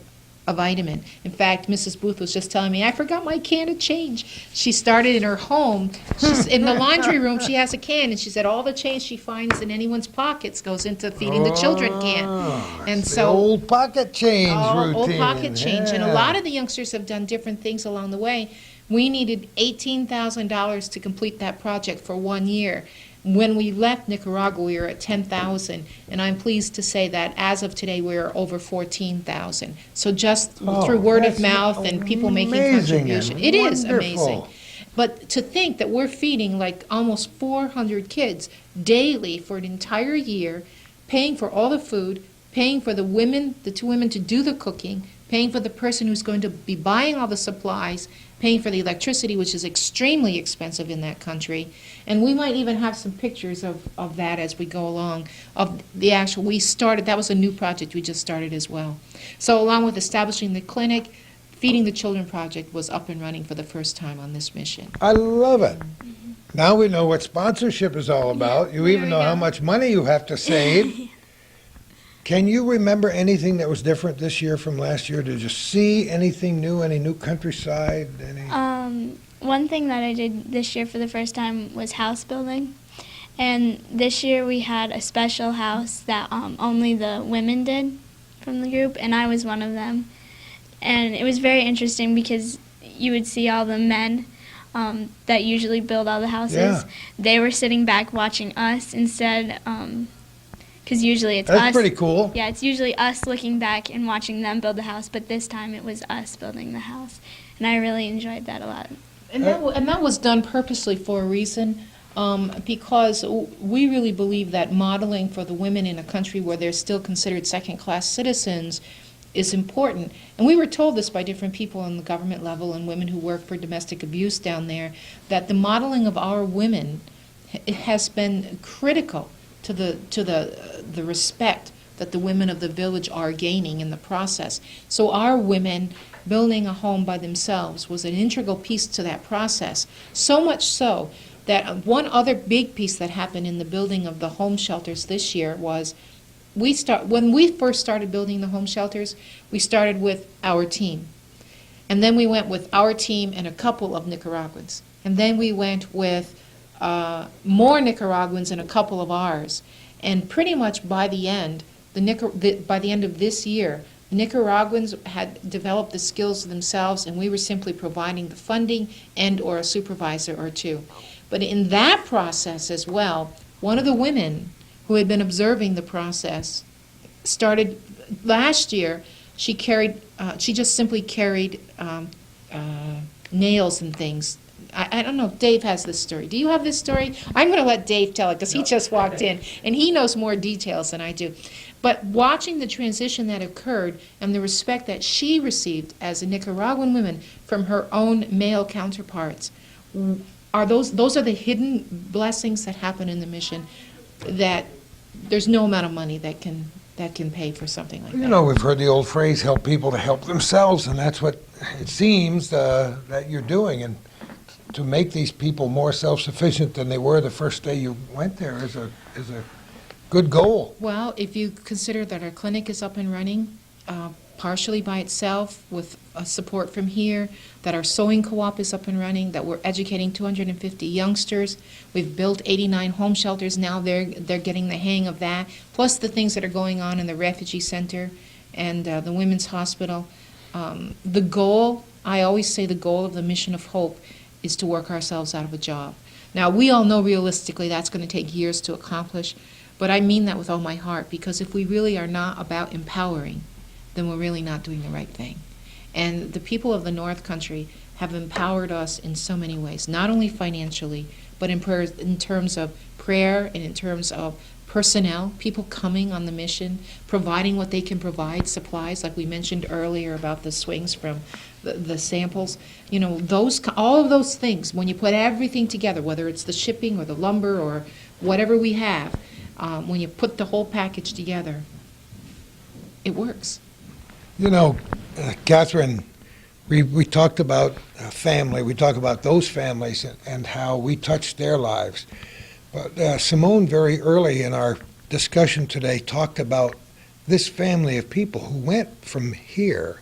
a vitamin. In fact, Mrs. Booth was just telling me, I forgot my can of change. She started in her home. She's in the laundry room, she has a can, and she said all the change she finds in anyone's pockets goes into Feeding the Children can. Oh, And it's the so old pocket change routine. old pocket change. And a Yeah. lot of the youngsters have done different things along the way. We needed $18,000 to complete that project for 1 year. When we left Nicaragua, we were at 10,000, and I'm pleased to say that as of today, we're over 14,000. So just through word of that's mouth and people making amazing and contribution. It is wonderful. amazing. But to think that we're feeding like almost 400 kids daily for an entire year, paying for all the food, paying for the two women to do the cooking, paying for the person who's going to be buying all the supplies, paying for the electricity, which is extremely expensive in that country. And we might even have some pictures of that as we go along, of the actual, that was a new project we just started as well. So along with establishing the clinic, Feeding the Children project was up and running for the first time on this mission. I love it. Now we know what sponsorship is all about. You even know how much money you have to save. Can you remember anything that was different this year from last year? Did you see anything new, any new countryside? One thing that I did this year for the first time was house building. And this year we had a special house that only the women did from the group, and I was one of them. And it was very interesting because you would see all the men that usually build all the houses. Yeah. They were sitting back watching us instead, because usually it's us. That's pretty cool. Yeah, it's usually us looking back and watching them build the house, but this time it was us building the house. And I really enjoyed that a lot. And that was done purposely for a reason, because we really believe that modeling for the women in a country where they're still considered second-class citizens is important. And we were told this by different people on the government level and women who work for domestic abuse down there, that the modeling of our women has been critical to the respect that the women of the village are gaining in the process. So our women building a home by themselves was an integral piece to that process. So much so that one other big piece that happened in the building of the home shelters this year was when we first started building the home shelters, we started with our team. And then we went with our team and a couple of Nicaraguans. And then we went with more Nicaraguans and a couple of ours. And pretty much by the end, by the end of this year, the Nicaraguans had developed the skills themselves, and we were simply providing the funding and or a supervisor or two. But in that process as well, one of the women who had been observing the process started last year. She just simply carried nails and things. I don't know if Dave has this story. Do you have this story? I'm going to let Dave tell it because he just walked in and he knows more details than I do. But watching the transition that occurred and the respect that she received as a Nicaraguan woman from her own male counterparts, those are the hidden blessings that happen in the mission that there's no amount of money that can pay for something like that. You know, we've heard the old phrase, help people to help themselves, and that's what it seems that you're doing. And to make these people more self-sufficient than they were the first day you went there is a good goal. Well, if you consider that our clinic is up and running, partially by itself with support from here, that our sewing co-op is up and running, that we're educating 250 youngsters. We've built 89 home shelters now. They're getting the hang of that, plus the things that are going on in the refugee center and the women's hospital. The goal, I always say the goal of the Mission of Hope is to work ourselves out of a job. Now, we all know realistically that's going to take years to accomplish, but I mean that with all my heart, because if we really are not about empowering, then we're really not doing the right thing. And the people of the North Country have empowered us in so many ways, not only financially, but in terms of prayer and in terms of personnel, people coming on the mission, providing what they can provide, supplies, like we mentioned earlier about the swings from the samples. You know, all of those things, when you put everything together, whether it's the shipping or the lumber or whatever we have, when you put the whole package together, it works. You know, Catherine, we talked about family. We talked about those families and how we touched their lives. But Simone, very early in our discussion today, talked about this family of people who went from here.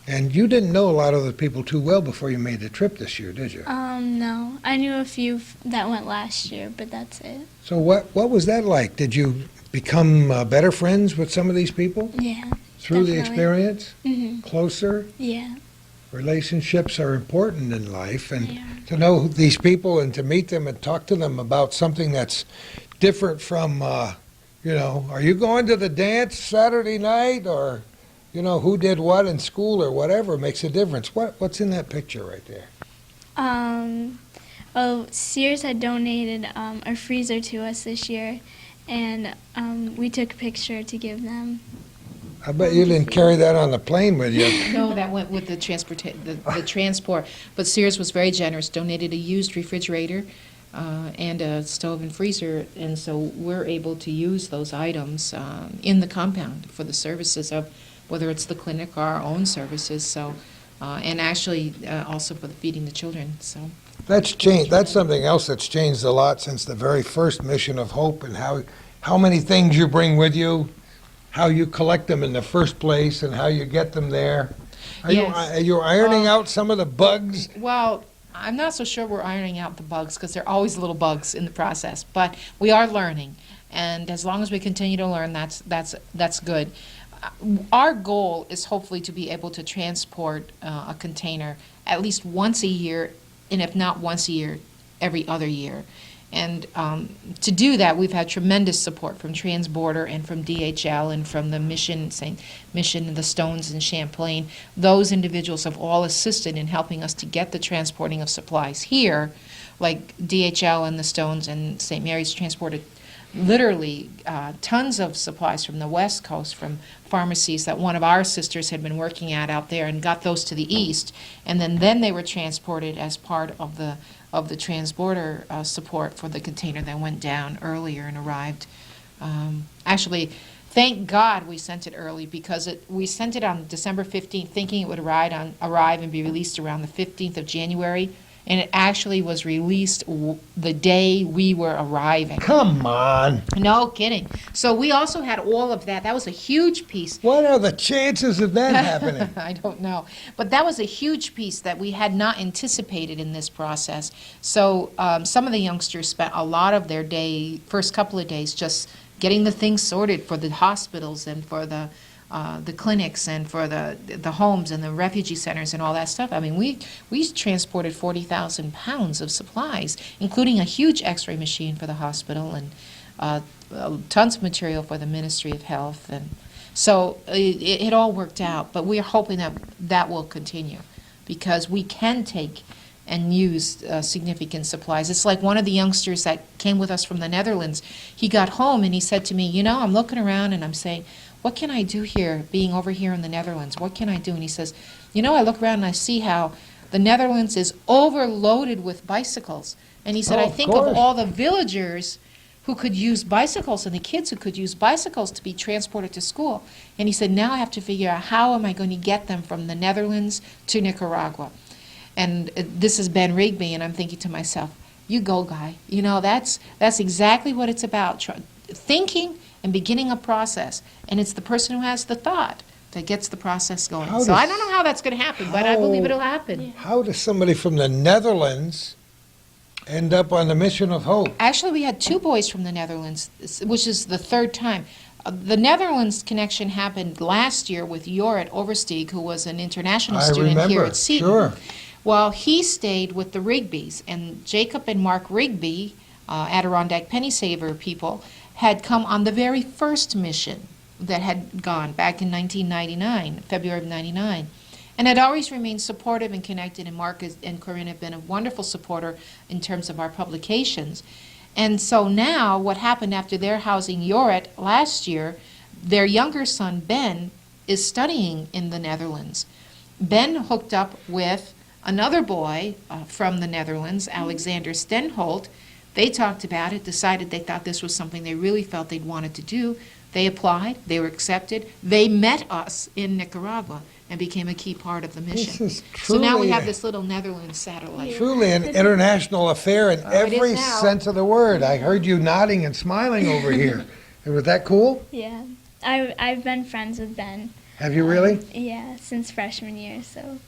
And you didn't know a lot of the people too well before you made the trip this year, did you? No. I knew a few that went last year, but that's it. So what was that like? Did you become better friends with some of these people? Yeah. Through the Definitely. experience? Mhm. Closer? Yeah. Relationships are important in life, and Yeah. to know these people and to meet them and talk to them about something that's different from, are you going to the dance Saturday night, or, who did what in school or whatever makes a difference. What's in that picture right there? Sears had donated a freezer to us this year, and we took a picture to give them. I bet you didn't carry that on the plane with you. No, that went with the transport. But Sears was very generous, donated a used refrigerator and a stove and freezer, and so we're able to use those items in the compound for the services of whether it's the clinic or our own services. So, and actually also for the feeding the children. So That's changed. That's something else that's changed a lot since the very first Mission of Hope, and how many things you bring with you, how you collect them in the first place, and how you get them there. Are you ironing out some of the bugs? Well, I'm not so sure we're ironing out the bugs because there are always little bugs in the process, but we are learning, and as long as we continue to learn, that's good. Our goal is hopefully to be able to transport a container at least once a year, and if not once a year, every other year. And to do that, we've had tremendous support from Transborder and from DHL and from the Mission, the Stones in Champlain. Those individuals have all assisted in helping us to get the transporting of supplies here, like DHL and the Stones and St. Mary's transported literally tons of supplies from the West Coast, from pharmacies that one of our sisters had been working at out there, and got those to the East. And then they were transported as part of the Transborder support for the container that went down earlier and arrived. Actually, Thank God we sent it early, because we sent it on December 15th, thinking it would arrive and be released around the 15th of January, and it actually was released the day we were arriving. Come on. No kidding. So we also had all of that. That was a huge piece. What are the chances of that happening? I don't know. But that was a huge piece that we had not anticipated in this process. So some of the youngsters spent a lot of their first couple of days just getting the things sorted for the hospitals and for the clinics and for the homes and the refugee centers and all that stuff. I mean, we transported 40,000 pounds of supplies, including a huge x-ray machine for the hospital and tons of material for the Ministry of Health. And so it all worked out, but we're hoping that will continue, because we can take and use significant supplies. It's like one of the youngsters that came with us from the Netherlands. He got home and he said to me, I'm looking around and I'm saying, what can I do here, being over here in the Netherlands? What can I do? And he says, I look around and I see how the Netherlands is overloaded with bicycles. And he said, I think of all the villagers who could use bicycles and the kids who could use bicycles to be transported to school. And he said, now I have to figure out how am I going to get them from the Netherlands to Nicaragua. And this is Ben Rigby, and I'm thinking to myself, you go, guy. That's exactly what it's about, thinking and beginning a process. And it's the person who has the thought that gets the process going. So I don't know how that's going to happen, but I believe it'll happen. Yeah. How does somebody from the Netherlands end up on the Mission of Hope? Actually, we had 2 boys from the Netherlands, which is the 3rd time. The Netherlands connection happened last year with Jorrit Oversteeg, who was an international student here at Seton. Sure. Well, he stayed with the Rigbys, and Jacob and Mark Rigby, Adirondack Penny Saver people, had come on the very first mission that had gone back in 1999, February of 99, and had always remained supportive and connected, and Mark and Corinne have been a wonderful supporter in terms of our publications. And so now what happened after their housing Jorrit last year, their younger son, Ben, is studying in the Netherlands. Ben hooked up with another boy from the Netherlands, Alexander Stenholt. They talked about it, decided they thought this was something they really felt they'd wanted to do. They applied, they were accepted. They met us in Nicaragua and became a key part of the mission. This is So now we truly have this little Netherlands satellite. Truly an international affair in it every is now. sense of the word. I heard you nodding and smiling over here. Was that cool? Yeah. I've been friends with Ben. Have you really? Yeah, since freshman year, so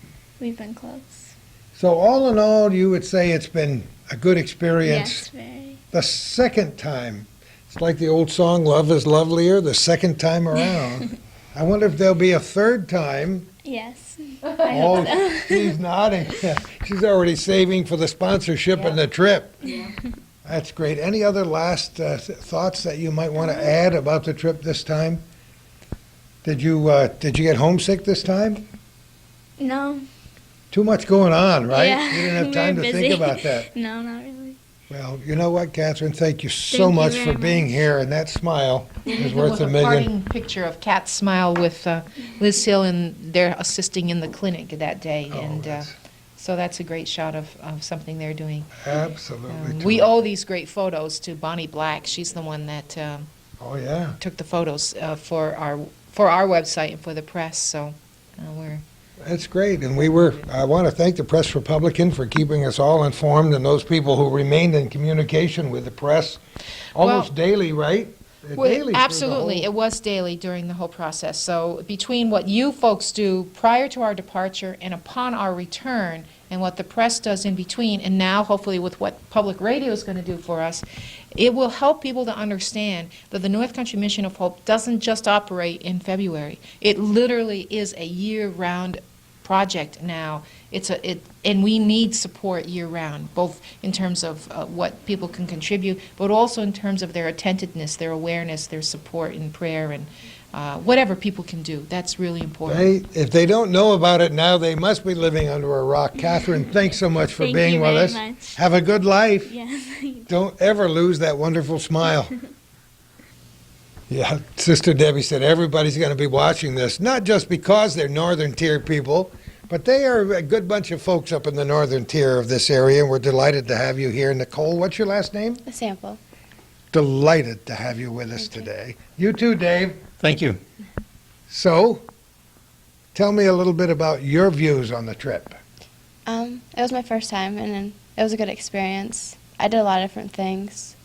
we've been close. So all in all, you would say it's been a good Yes, experience. very. The second time, it's like the old song, love is lovelier, the second time around. I wonder if there'll be a third time. Yes. Oh, she's nodding. She's already saving for the sponsorship and the trip. That's great. Any other last thoughts that you might want to add about the trip this time? Did you get homesick this time? No. Too much going on, right? Yeah, You didn't have time to we're think busy. about that. No, not really. Well, you know what, Catherine? Thank you so Thank you much very for being much. here, and that smile is worth With a a million. parting picture of Kat's smile with Liz Hill, and they're assisting in the clinic that day. Oh, And that's so that's a great shot of something they're doing. absolutely. We terrific. owe these great photos to Bonnie Black. She's the one that Oh, yeah. took the photos for our website and for the press. So we're That's great. And I want to thank the Press Republican for keeping us all informed, and those people who remained in communication with the press almost daily, right? Daily through the absolutely. whole- It was daily during the whole process. So between what you folks do prior to our departure and upon our return, and what the press does in between, and now hopefully with what public radio is going to do for us, it will help people to understand that the North Country Mission of Hope doesn't just operate in February. It literally is a year-round project now. And we need support year-round, both in terms of what people can contribute, but also in terms of their attentiveness, their awareness, their support in prayer, and whatever people can do. That's really important. If they don't know about it now, they must be living under a rock. Catherine, thanks so much for Thank being you with very us. much. Have a good life. Yes. Don't ever lose that wonderful smile. Yeah, Sister Debbie said everybody's going to be watching this, not just because they're Northern Tier people, but they are a good bunch of folks up in the Northern Tier of this area, and we're delighted to have you here. Nicole, what's your last name? A sample. delighted to have you with us today. You too, Dave. Thank you. So, tell me a little bit about your views on the trip. It was my first time, and it was a good experience. I did a lot of different things.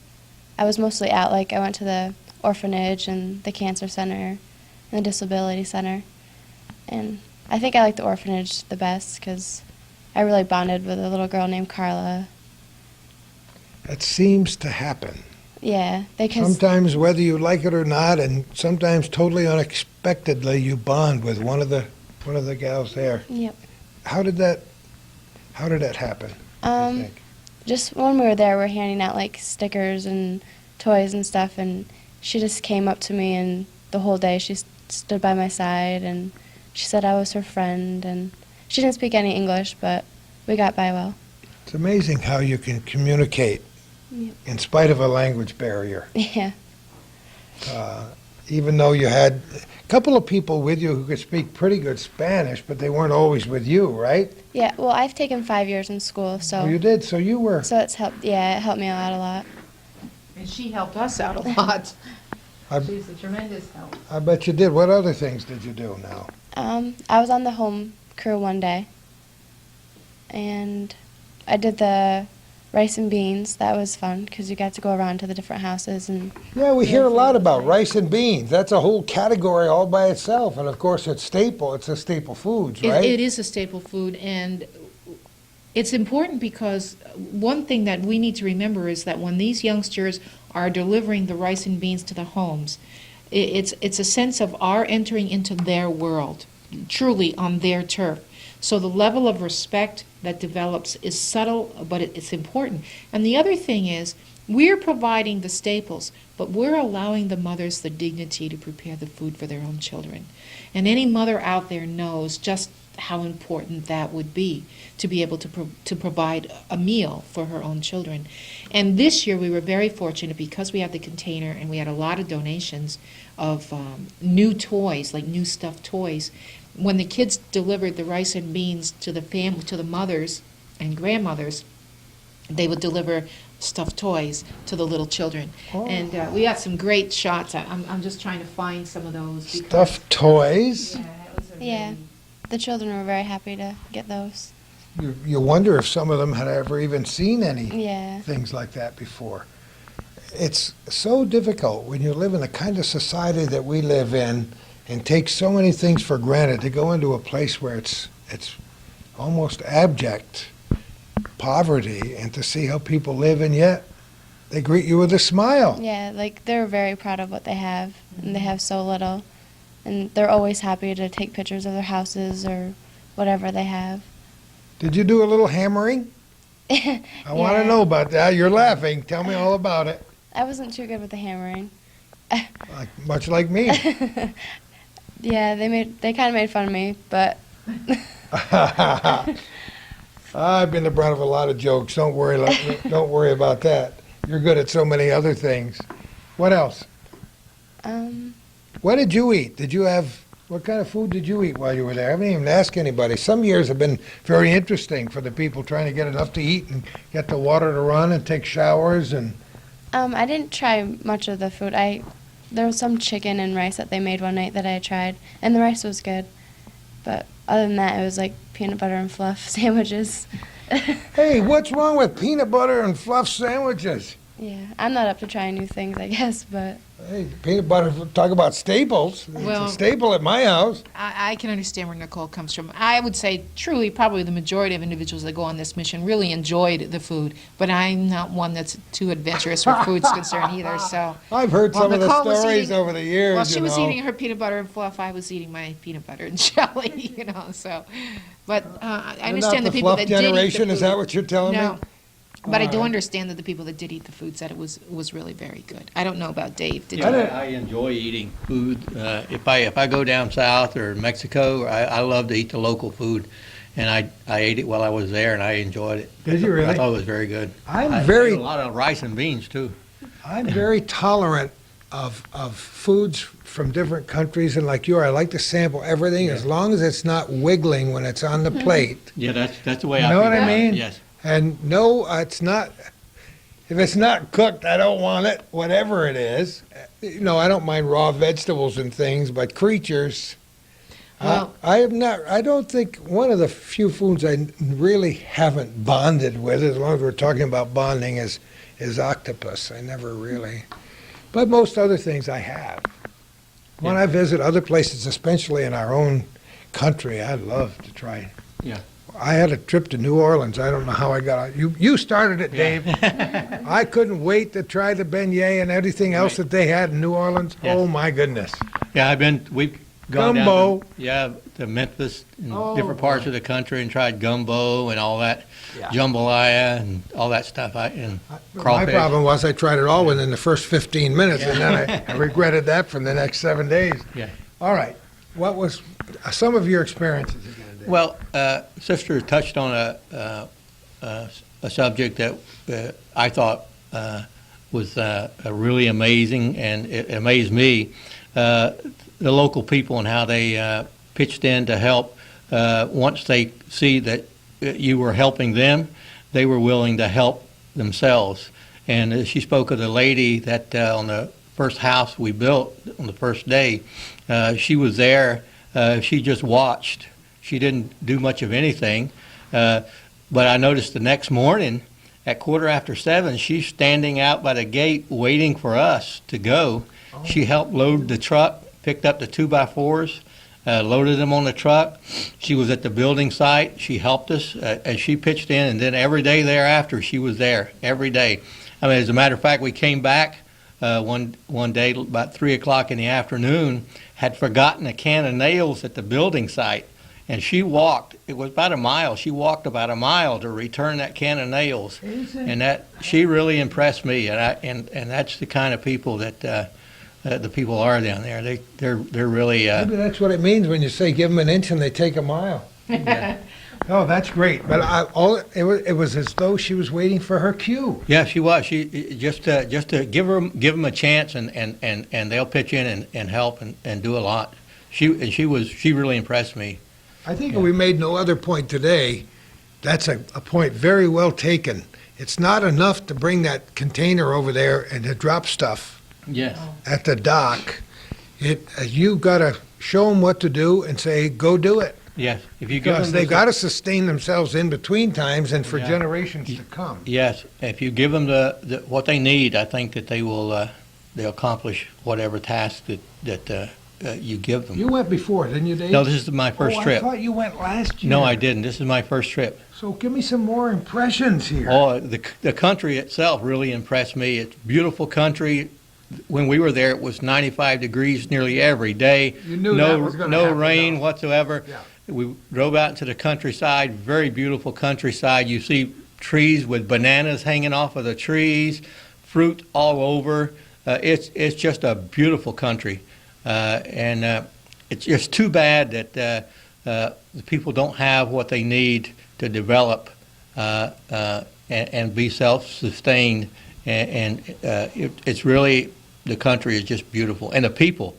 I was mostly out, like I went to the orphanage and the cancer center and the disability center. And I think I liked the orphanage the best because I really bonded with a little girl named Carla. It seems to happen. Yeah, Sometimes whether you like it or not, and sometimes totally unexpectedly, you bond with one of the gals there. Yep. How did that happen? you think? Just when we were there, we were handing out like stickers and toys and stuff, and she just came up to me, and the whole day she stood by my side, and she said I was her friend, and she didn't speak any English, but we got by well. It's amazing how you can communicate Yep. in spite of a language barrier. Yeah. Even though you had a couple of people with you who could speak pretty good Spanish, but they weren't always with you, right? Yeah, well, I've taken 5 years in school, so Oh, you did, so you were. so it's helped. Yeah, it helped me out a lot. And she helped us out a lot. I, She's a tremendous help. I bet you did. What other things did you do now? I was on the home crew one day, and I did the rice and beans. That was fun because you got to go around to the different houses and. Yeah, we hear a lot about rice and beans. That's a whole category all by itself. And of course, it's staple. It's a staple foods, right? It is a staple food, and it's important because one thing that we need to remember is that when these youngsters are delivering the rice and beans to the homes, it's a sense of our entering into their world, truly on their turf. So the level of respect that develops is subtle, but it's important. And the other thing is, we're providing the staples, but we're allowing the mothers the dignity to prepare the food for their own children. And any mother out there knows just how important that would be, to be able to provide a meal for her own children. And this year we were very fortunate because we had the container and we had a lot of donations of new toys, like new stuffed toys. When the kids delivered the rice and beans to the mothers and grandmothers, they would deliver stuffed toys to the little children. Oh. And we got some great shots. I'm just trying to find some of those. because- Stuffed toys. Yeah, it was a Yeah. really- The children were very happy to get those. You wonder if some of them had ever even seen any Yeah. things like that before. It's so difficult when you live in the kind of society that we live in and take so many things for granted to go into a place where it's almost abject poverty and to see how people live, and yet they greet you with a smile. Yeah, like they're very proud of what they have, and they have so little. And they're always happy to take pictures of their houses or whatever they have. Did you do a little hammering? I want to Yeah. know about that. You're laughing. Tell me all about it. I wasn't too good with the hammering. Much like me. Yeah, they kind of made fun of me, but I've been the brunt of a lot of jokes. Don't worry about that. You're good at so many other things. What else? What did you eat? What kind of food did you eat while you were there? I haven't even asked anybody. Some years have been very interesting for the people trying to get enough to eat and get the water to run and take showers. And I didn't try much of the food. There was some chicken and rice that they made one night that I tried, and the rice was good. But other than that, it was like peanut butter and fluff sandwiches. hey, what's wrong with peanut butter and fluff sandwiches? Yeah, I'm not up to trying new things, I guess, but Hey, peanut butter, talk about staples. It's Well- a staple at my house. I can understand where Nicole comes from. I would say truly probably the majority of individuals that go on this mission really enjoyed the food, but I'm not one that's too adventurous where food's concerned either, so. I've heard some of the Nicole was stories eating- over the years, Well, she was know. eating her peanut butter and fluff, I was eating my peanut butter and jelly, so. But I You're understand not the people fluff that did eat the generation, is that food. what you're telling me? No, but I do All right. understand that the people that did eat the food said it was really very good. I don't know about Dave, did Yeah, you? I enjoy eating food. If I go down south or Mexico, I love to eat the local food, and I ate it while I was there, and I enjoyed it. Did you really? I thought it was very good. I'm I very- ate a lot of rice and beans too. I'm very tolerant of foods from different countries, and like you are, I like to sample everything as long as it's not wiggling when it's on the plate. Yeah, that's the way You I know feel what I about it. mean? Yes. And no, it's not. If it's not cooked, I don't want it, whatever it is. I don't mind raw vegetables and things, but creatures, Well- I don't think, one of the few foods I really haven't bonded with, as long as we're talking about bonding, is octopus. I never really, but most other things I have. When I visit other places, especially in our own country, I'd love to try. Yeah. I had a trip to New Orleans. I don't know how I got out. You started it, Dave. I couldn't wait to try the beignet and everything else that they had in New Orleans. Yes. Oh my goodness! Yeah, we've gone Gumbo. down to Memphis and Oh, different parts boy. of the country and tried gumbo and all that, Yeah. jambalaya and all that stuff. And My crawfish. problem was I tried it all within the first 15 minutes, and then I regretted that from the next 7 days. Yeah. All right. What was some of your experiences again, Dave? Well, Sister touched on a subject that I thought was really amazing, and it amazed me. The local people and how they pitched in to help. Once they see that you were helping them, they were willing to help themselves. And she spoke of the lady that on the first house we built on the first day, she was there. She just watched. She didn't do much of anything. But I noticed the next morning at 7:15, she's standing out by the gate waiting for us to go. She helped load the truck, picked up the 2x4s, loaded them on the truck. She was at the building site. She helped us as she pitched in, and then every day thereafter, she was there every day. I mean, as a matter of fact, we came back one day about 3 o'clock in the afternoon, had forgotten a can of nails at the building site, and she walked. It was about a mile. She walked about a mile to return that can of nails, and that she really impressed me. And that's the kind of people that the people are down there. They're really. Maybe that's what it means when you say give them an inch and they take a mile. Oh, that's great. But it was as though she was waiting for her cue. Yeah, she was. She just to give them a chance, and they'll pitch in and help and do a lot. She really impressed me. I think Yeah. we made no other point today. That's a point very well taken. It's not enough to bring that container over there and to drop stuff Yes. at the dock. You got to show them what to do and say, go do it. Yes. If you give Because them they've got to sustain themselves in between times and for Yeah. generations to come. Yes, if you give them the what they need, I think that they will they'll accomplish whatever task that you give them. You went before, didn't you, Dave? No, this is my first I trip. thought you went last year. No, I didn't. This is my first trip. So give me some more impressions here. Oh, the country itself really impressed me. It's beautiful country. When we were there, it was 95 degrees nearly every day. You knew no, that was gonna no happen, rain though. whatsoever. Yeah. We drove out into the countryside, very beautiful countryside. You see trees with bananas hanging off of the trees, fruit all over. It's just a beautiful country, and it's just too bad that the people don't have what they need to develop and be self-sustained. And it's really, the country is just beautiful, and the people,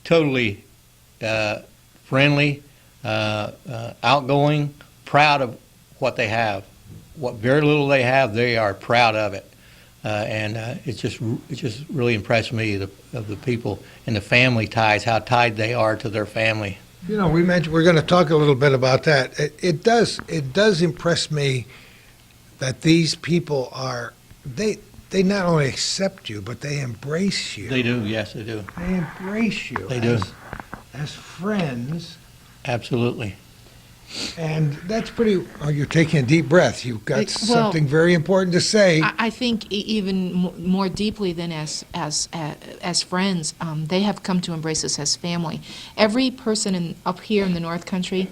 totally friendly, outgoing, proud of what they have. What very little they have, they are proud of it, and it just really impressed me of the people and the family ties, how tied they are to their family. You know, we're going to talk a little bit about that. It does impress me that these people are, they not only accept you, but they embrace you. They do, yes, they do, They embrace you. They do. As friends. absolutely. And that's pretty, oh, you're taking a deep breath. You've got Well, something very important to say. I think even more deeply than as friends, they have come to embrace us as family. Every person up here in the North Country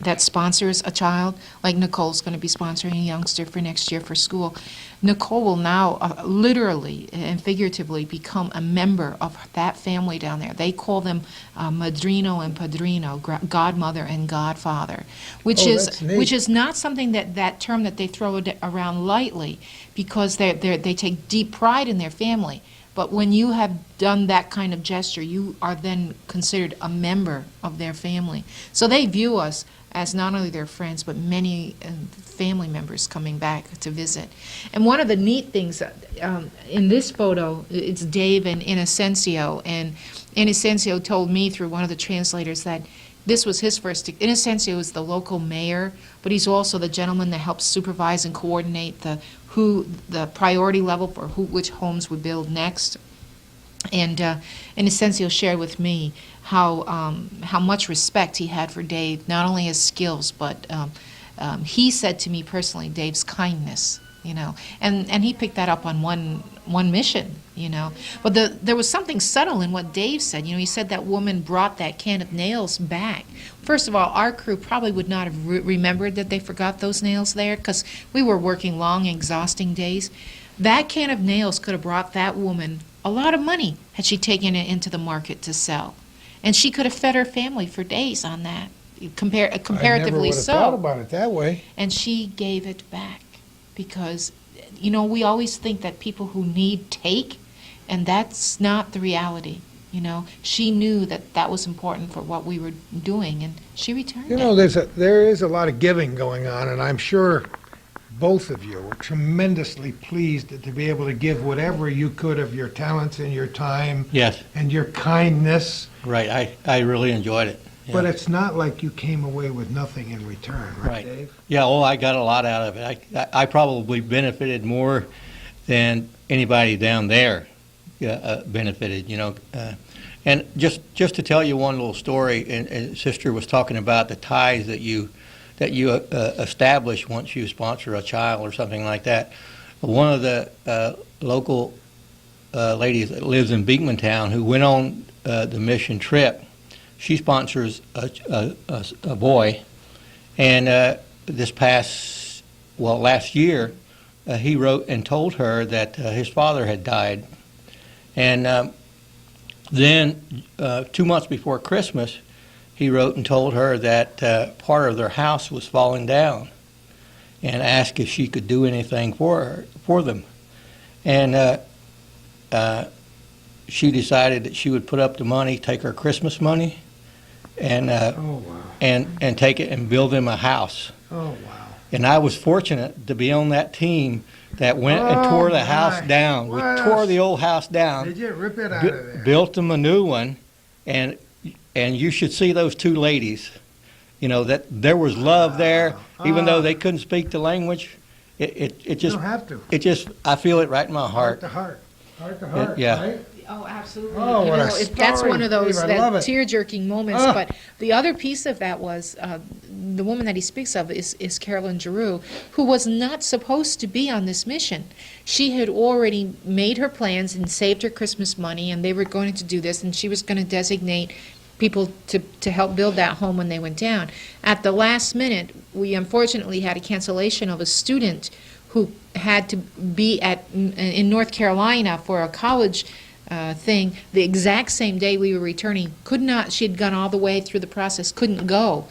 that sponsors a child, like Nicole's going to be sponsoring a youngster for next year for school, Nicole will now literally and figuratively become a member of that family down there. They call them madrino and padrino, godmother and godfather, which Oh, is that's neat. which is not something that term that they throw around lightly, because they take deep pride in their family. But when you have done that kind of gesture, you are then considered a member of their family. So they view us as not only their friends, but many family members coming back to visit. And one of the neat things in this photo, it's Dave and Inocencio, and Inocencio told me through one of the translators that this was his first. Inocencio is the local mayor, but he's also the gentleman that helps supervise and coordinate the priority level for which homes we build next. And Inocencio shared with me how much respect he had for Dave, not only his skills, but he said to me personally, Dave's kindness, and he picked that up on one mission, But there was something subtle in what Dave said. He said that woman brought that can of nails back. First of all, our crew probably would not have remembered that they forgot those nails there because we were working long, exhausting days. That can of nails could have brought that woman a lot of money had she taken it into the market to sell. And she could have fed her family for days on that, comparatively I never would have so. thought about it that way. And she gave it back because, we always think that people who need take, and that's not the reality. She knew that was important for what we were doing, and she returned it. There is a lot of giving going on, and I'm sure both of you were tremendously pleased to be able to give whatever you could of your talents and your time Yes, and your kindness. right. I really enjoyed it. Yeah. But it's not like you came away with nothing in return, right, Right. Dave? Yeah, I got a lot out of it. I probably benefited more than anybody down there benefited, And just to tell you one little story, and Sister was talking about the ties that you establish once you sponsor a child or something like that. One of the local ladies that lives in Beekmantown who went on the mission trip, she sponsors a boy, and last year, he wrote and told her that his father had died. And then 2 months before Christmas, he wrote and told her that part of their house was falling down and asked if she could do anything for them. And she decided that she would put up the money, take her Christmas money, and Oh, wow. and take it and build them a house. Oh, wow. And I was fortunate to be on that team that went and Oh, tore the my. house down. We What tore else? the old house down, Did you rip it out of there? built them a new one, and you should see those two ladies. That there was love there, even though they couldn't speak the language. It You just don't have to. I feel it right in my Heart heart. to heart. Heart to heart, Yeah. right? Oh, absolutely. Oh, what a That's story, one of those Dave. I love it. tear-jerking moments. Ah. But the other piece of that was the woman that he speaks of is Carolyn Giroux, who was not supposed to be on this mission. She had already made her plans and saved her Christmas money, and they were going to do this, and she was going to designate people to help build that home when they went down. At the last minute, we unfortunately had a cancellation of a student who had to be in North Carolina for a college thing the exact same day we were returning. She had gone all the way through the process, couldn't go.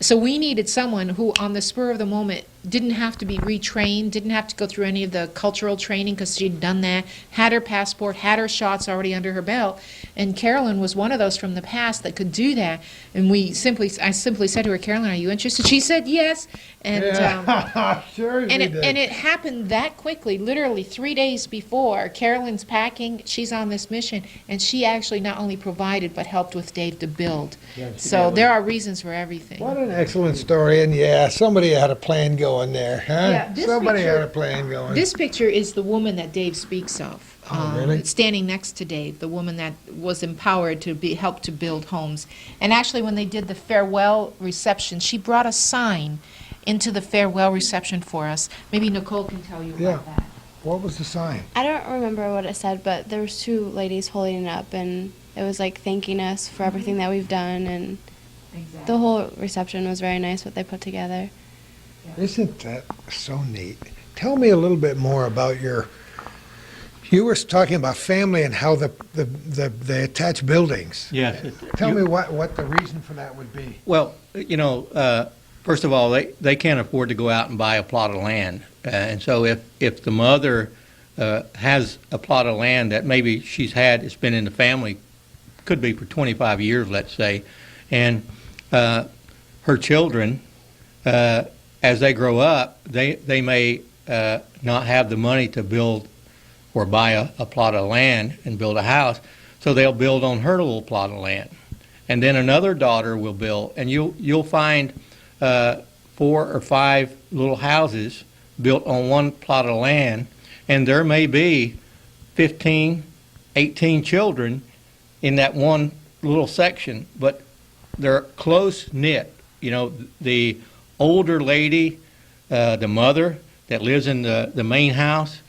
So we needed someone who, on the spur of the moment, didn't have to be retrained, didn't have to go through any of the cultural training because she'd done that, had her passport, had her shots already under her belt. And Carolyn was one of those from the past that could do that. And I simply said to her, Carolyn, are you interested? She said yes. And Yeah. Sure she did. and it happened that quickly, literally 3 days before. Carolyn's packing, she's on this mission, and she actually not only provided but helped with Dave to build. So there are reasons for everything. What an excellent story, and yeah, somebody had a plan going there, huh? Yeah, this Somebody picture- had a plan going. This picture is the woman that Dave speaks of. Oh, really? Standing next to Dave, the woman that was empowered to help to build homes. And actually, when they did the farewell reception, she brought a sign into the farewell reception for us. Maybe Nicole can tell you about that. What was the sign? I don't remember what it said, but there was two ladies holding it up, and it was like thanking us for everything that we've done, and the whole reception was very nice what they put together. Isn't that so neat? Tell me a little bit more about you were talking about family and how they attach buildings. Yes. Tell me what the reason for that would be. Well, first of all, they can't afford to go out and buy a plot of land. And so if the mother has a plot of land that maybe it's been in the family, could be for 25 years, let's say, and her children, as they grow up, they may not have the money to build or buy a plot of land and build a house, so they'll build on her little plot of land. And then another daughter will build, and you'll find 4 or 5 little houses built on one plot of land, and there may be 15, 18 children in that one little section, but they're close knit. You know, the older lady, the mother that lives in the main house,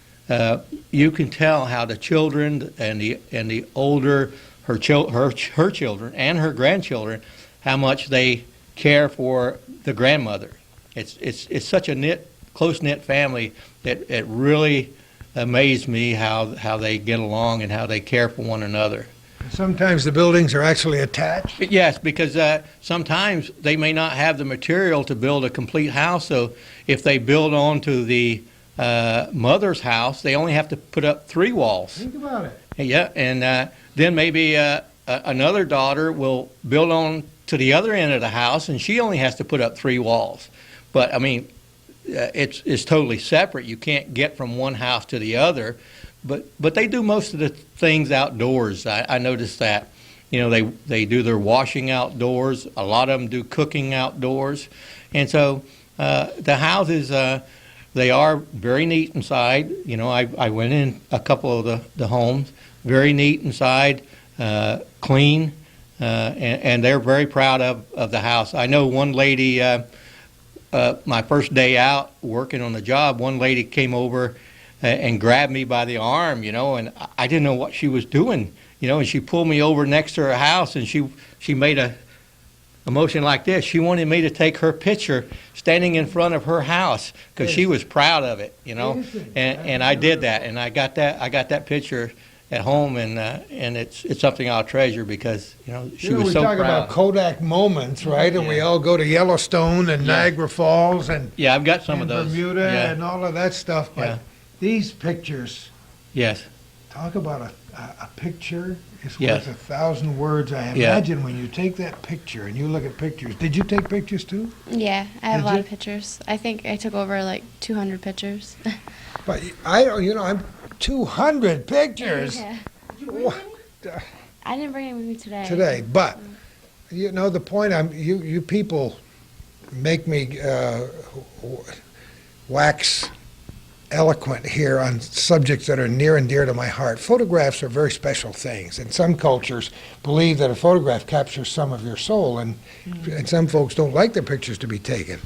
you can tell how the children and the older her children and her grandchildren, how much they care for the grandmother. It's such a close knit family that it really amazed me how they get along and how they care for one another. Sometimes the buildings are actually attached. Yes, because sometimes they may not have the material to build a complete house. So if they build onto the mother's house, they only have to put up 3 walls. Think about it. Yeah, and then maybe another daughter will build on to the other end of the house, and she only has to put up 3 walls. But I mean, it's totally separate. You can't get from one house to the other. But they do most of the things outdoors. I noticed that. You know, they do their washing outdoors. A lot of them do cooking outdoors. And so the houses, they are very neat inside. You know, I went in a couple of the homes, very neat inside, clean, and they're very proud of the house. I know one lady, my first day out working on the job, one lady came over and grabbed me by the arm, you know, and I didn't know what she was doing, you know, and she pulled me over next to her house, and she made a motion like this. She wanted me to take her picture standing in front of her house because she was proud of it, you know, and I did that, and I got that picture at home, and it's something I'll treasure because, you know, she was so proud. We talk about Kodak moments, right? And we all go to Yellowstone and Niagara Falls and yeah, I've got some of those. Bermuda and all of that stuff, but Yeah. these pictures, Yes. talk about a picture is Yes. worth 1,000 words. I Yeah. imagine when you take that picture and you look at pictures, did you take pictures too? Yeah, I have Did a lot you? of pictures. I think I took over like 200 pictures. But I don't, you know, I'm 200 pictures Yeah. What? I didn't bring it with me today. today. But, you know, the point you people make me wax eloquent here on subjects that are near and dear to my heart. Photographs are very special things, and some cultures believe that a photograph captures some of your soul, and some folks don't like their pictures to be taken.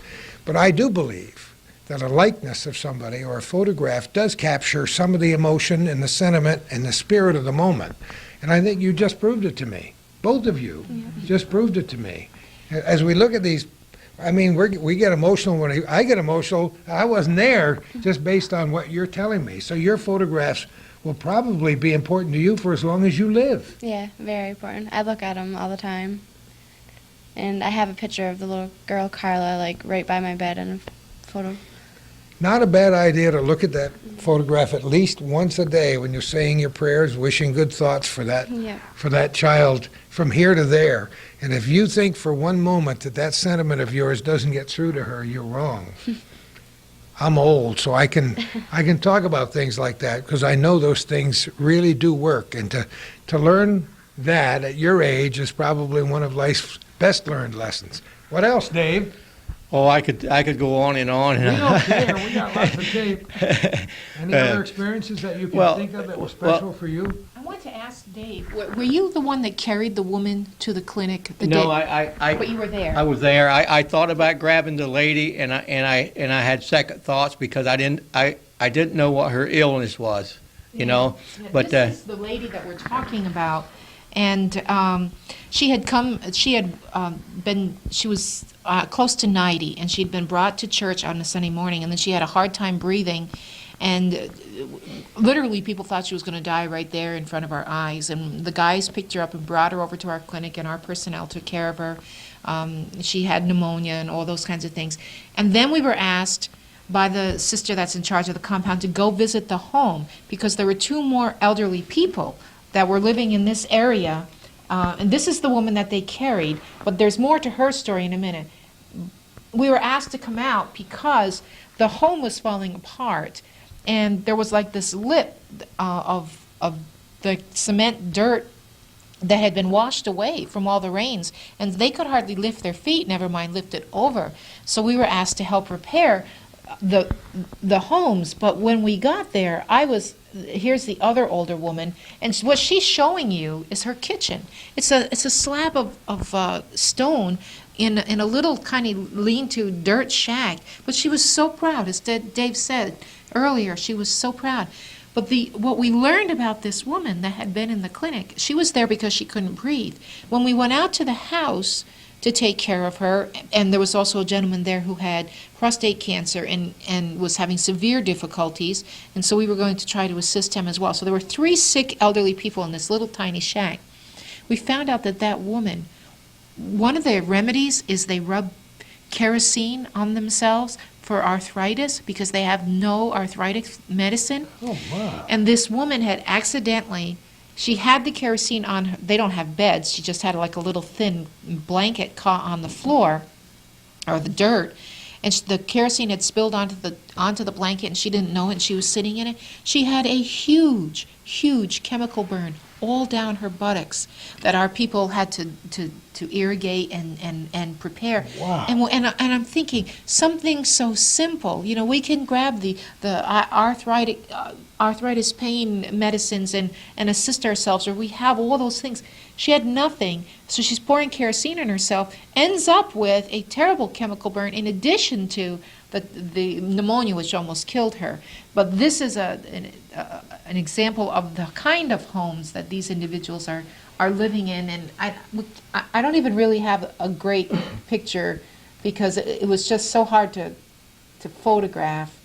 But I do believe that a likeness of somebody or a photograph does capture some of the emotion and the sentiment and the spirit of the moment. And I think you just proved it to me. Both of you just proved it to me. As we look at these, I mean, we get emotional when I get emotional. I wasn't there just based on what you're telling me. So your photographs will probably be important to you for as long as you live. Yeah, very important. I look at them all the time. And I have a picture of the little girl, Carla, like right by my bed in a photo. Not a bad idea to look at that photograph at least once a day when you're saying your prayers, wishing good thoughts for that child from here to there. And if you think for one moment that sentiment of yours doesn't get through to her, you're wrong. I'm old, so I can talk about things like that because I know those things really do work. And to learn that at your age is probably one of life's best learned lessons. What else, Dave? Oh, I could go on and on. We don't care. We got lots of tape. Any other experiences that you can think of that were special for you? I want to ask Dave, were you the one that carried the woman to the clinic the No, day? But you were there. I was there. I thought about grabbing the lady, and I had second thoughts because I didn't know what her illness was, you know. Yeah, But this is the lady that we're talking about, and she was close to 90, and she'd been brought to church on a Sunday morning, and then she had a hard time breathing, and literally people thought she was going to die right there in front of our eyes. And the guys picked her up and brought her over to our clinic, and our personnel took care of her. She had pneumonia and all those kinds of things. And then we were asked, by the sister that's in charge of the compound to go visit the home because there were two more elderly people that were living in this area. And this is the woman that they carried, but there's more to her story in a minute. We were asked to come out because the home was falling apart, and there was like this lip of the cement dirt that had been washed away from all the rains, and they could hardly lift their feet, never mind lift it over. So we were asked to help repair the homes. But when we got there, here's the other older woman, and what she's showing you is her kitchen. It's a slab of stone in a little kind of lean-to dirt shack. But she was so proud, as Dave said earlier, she was so proud. But what we learned about this woman that had been in the clinic, she was there because she couldn't breathe. When we went out to the house to take care of her, and there was also a gentleman there who had prostate cancer and was having severe difficulties, and so we were going to try to assist him as well. So there were 3 sick elderly people in this little tiny shack. We found out that woman, one of their remedies is they rub kerosene on themselves for arthritis because they have no arthritic medicine. Oh, my. And this woman had accidentally, she had the kerosene on her, they don't have beds, she just had like a little thin blanket caught on the floor, or the dirt, and the kerosene had spilled onto the blanket and she didn't know it, and she was sitting in it. She had a huge chemical burn all down her buttocks that our people had to irrigate and prepare. Wow. And I'm thinking, something so simple, we can grab the arthritis pain medicines and assist ourselves, or we have all those things. She had nothing, so she's pouring kerosene on herself, ends up with a terrible chemical burn in addition to the pneumonia, which almost killed her. But this is an example of the kind of homes that these individuals are living in, and I don't even really have a great picture because it was just so hard to photograph,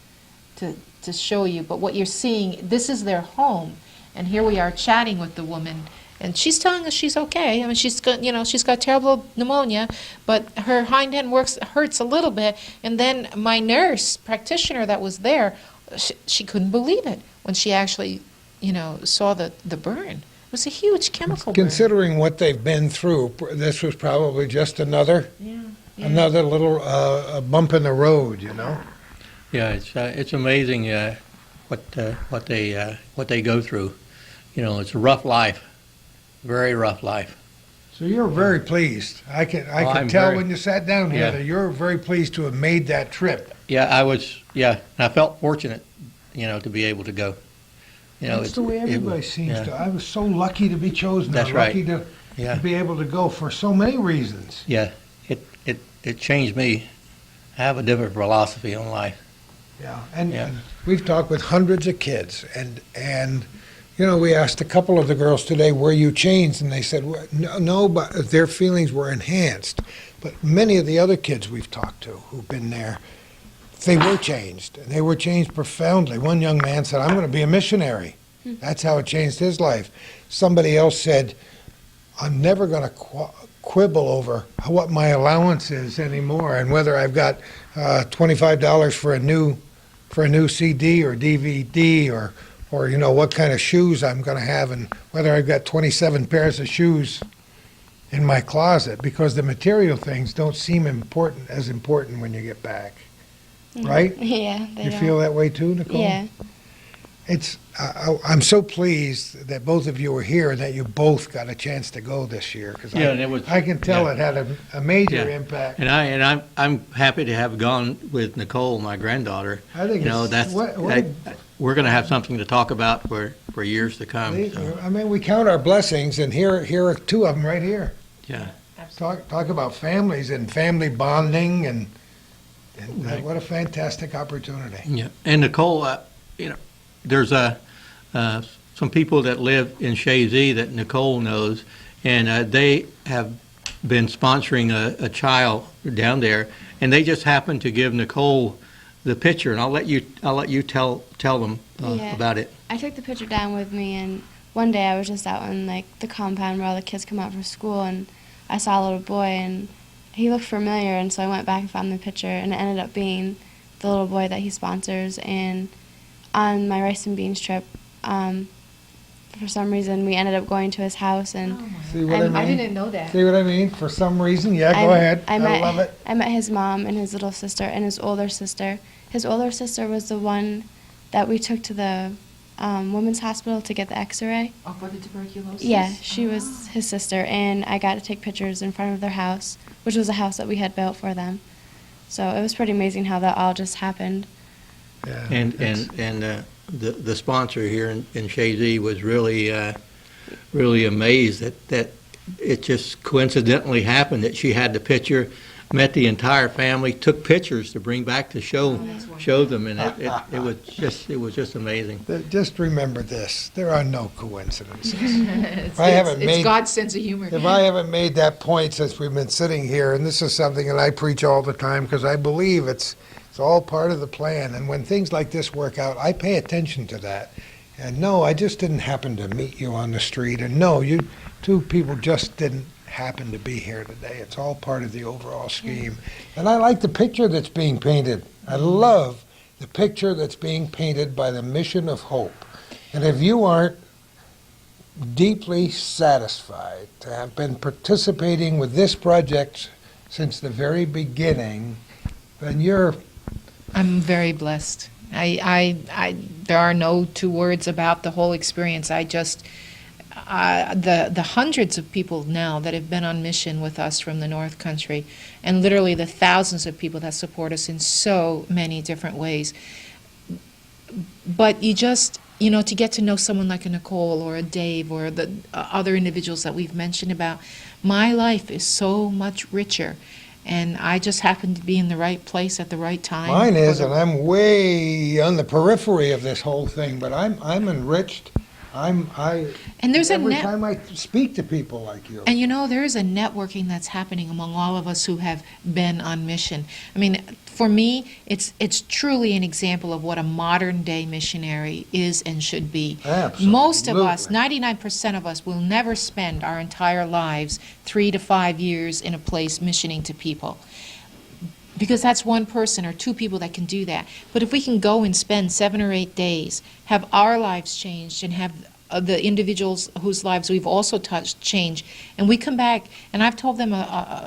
to show you. But what you're seeing, this is their home, and here we are chatting with the woman, and she's telling us she's okay. I mean, she's got terrible pneumonia, but her hind end hurts a little bit. And then my nurse practitioner that was there, she couldn't believe it when she actually, saw the burn. It was a huge chemical burn. Considering what they've been through, this was probably just another little bump in the road, Yeah, it's amazing what they go through. It's a rough life, very rough life. So you're very pleased. I could I'm tell very- when you sat down here Yeah. that you're very pleased to have made that trip. Yeah, I was. Yeah, and I felt fortunate, to be able to go. That's the way everybody seems yeah. to. I was so lucky to be chosen. That's lucky right. to be able to go for so many reasons. Yeah, it changed me. I have a different philosophy on life. Yeah, and Yeah. we've talked with hundreds of kids, and we asked a couple of the girls today, were you changed? And they said, well, no, but their feelings were enhanced. But many of the other kids we've talked to who've been there, they were changed, and they were changed profoundly. One young man said, I'm going to be a missionary. That's how it changed his life. Somebody else said, I'm never going to quibble over what my allowance is anymore, and whether I've got $25 for a new CD or DVD or what kind of shoes I'm going to have, and whether I've got 27 pairs of shoes in my closet, because the material things don't seem as important when you get back. Right? Yeah, they You don't. feel that way too, Nicole? Yeah. I'm so pleased that both of you were here and that you both got a chance to go this year, because Yeah, and it was- I can tell yeah. it had a major Yeah. impact. And I'm happy to have gone with Nicole, my granddaughter. I think We're going to have something to talk about for years to come. So, I mean, we count our blessings, and here are 2 of them right here. yeah. Talk about families and family bonding, and Right. what a fantastic opportunity. Yeah, and Nicole, there's some people that live in Shazy that Nicole knows, and they have been sponsoring a child down there, and they just happened to give Nicole the picture, and I'll let you tell them Yeah. about it. I took the picture down with me, and one day I was just out in the compound where all the kids come out for school, and I saw a little boy, and he looked familiar, and so I went back and found the picture, and it ended up being the little boy that he sponsors. And on my rice and beans trip, for some reason, we ended up going to his house, and See what I mean? I didn't know that. See what I mean? For some reason, yeah, go I- ahead. I I met, love it. I met his mom and his little sister and his older sister. His older sister was the one that we took to the women's hospital to get the X-ray. Oh, for the tuberculosis? Yeah, she was his sister, and I got to take pictures in front of their house, which was a house that we had built for them. So it was pretty amazing how that all just happened. Yeah, And it's- the sponsor here in Shazy was really amazed that it just coincidentally happened that she had the picture, met the entire family, took pictures to bring back to show them, and it was just amazing. Just remember this, there are no coincidences. It's, I haven't it's made- God's sense of humor. If I haven't made that point since we've been sitting here, and this is something that I preach all the time because I believe it's all part of the plan, and when things like this work out, I pay attention to that. And no, I just didn't happen to meet you on the street, and no, you two people just didn't happen to be here today. It's all part of the overall scheme. And I like the picture that's being painted. I love the picture that's being painted by the Mission of Hope. And if you aren't deeply satisfied to have been participating with this project since the very beginning, then you're I'm very blessed. There are no two words about the whole experience. I just, the hundreds of people now that have been on mission with us from the North Country, and literally the thousands of people that support us in so many different ways. But you just, to get to know someone like a Nicole or a Dave or the other individuals that we've mentioned about, my life is so much richer. And I just happen to be in the right place at the right time. Mine is, for and the- I'm way on the periphery of this whole thing, but I'm enriched. And there's a every net. time I speak to people like you. And there is a networking that's happening among all of us who have been on mission. I mean, for me, it's truly an example of what a modern day missionary is and should be. Absolutely. Most of us, 99% of us, will never spend our entire lives 3 to 5 years in a place missioning to people. Because that's one person or two people that can do that. But if we can go and spend 7 or 8 days, have our lives changed, and have the individuals whose lives we've also touched change, and we come back, and I've told them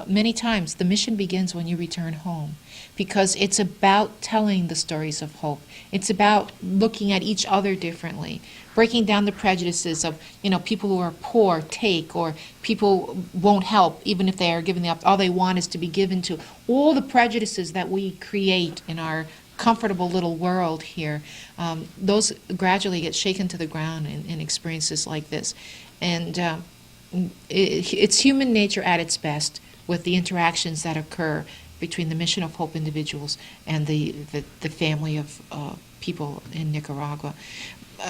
many times, the mission begins when you return home. Because it's about telling the stories of hope. It's about looking at each other differently, breaking down the prejudices of, people who are poor take, or people won't help even if they are given all they want is to be given to. All the prejudices that we create in our comfortable little world here, those gradually get shaken to the ground in experiences like this. And it's human nature at its best with the interactions that occur between the Mission of Hope individuals and the family of people in Nicaragua.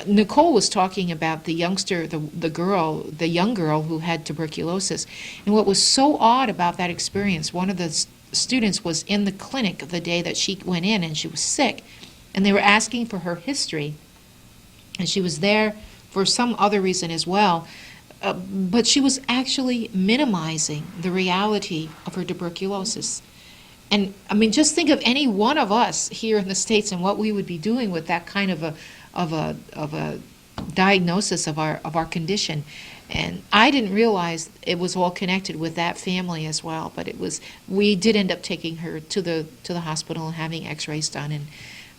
Nicole was talking about the youngster, the young girl who had tuberculosis. And what was so odd about that experience, one of the students was in the clinic the day that she went in, and she was sick. And they were asking for her history. And she was there for some other reason as well. But she was actually minimizing the reality of her tuberculosis. And I mean, just think of any one of us here in the States and what we would be doing with that kind of a diagnosis of our condition. And I didn't realize it was all connected with that family as well. But we did end up taking her to the hospital and having X-rays done. And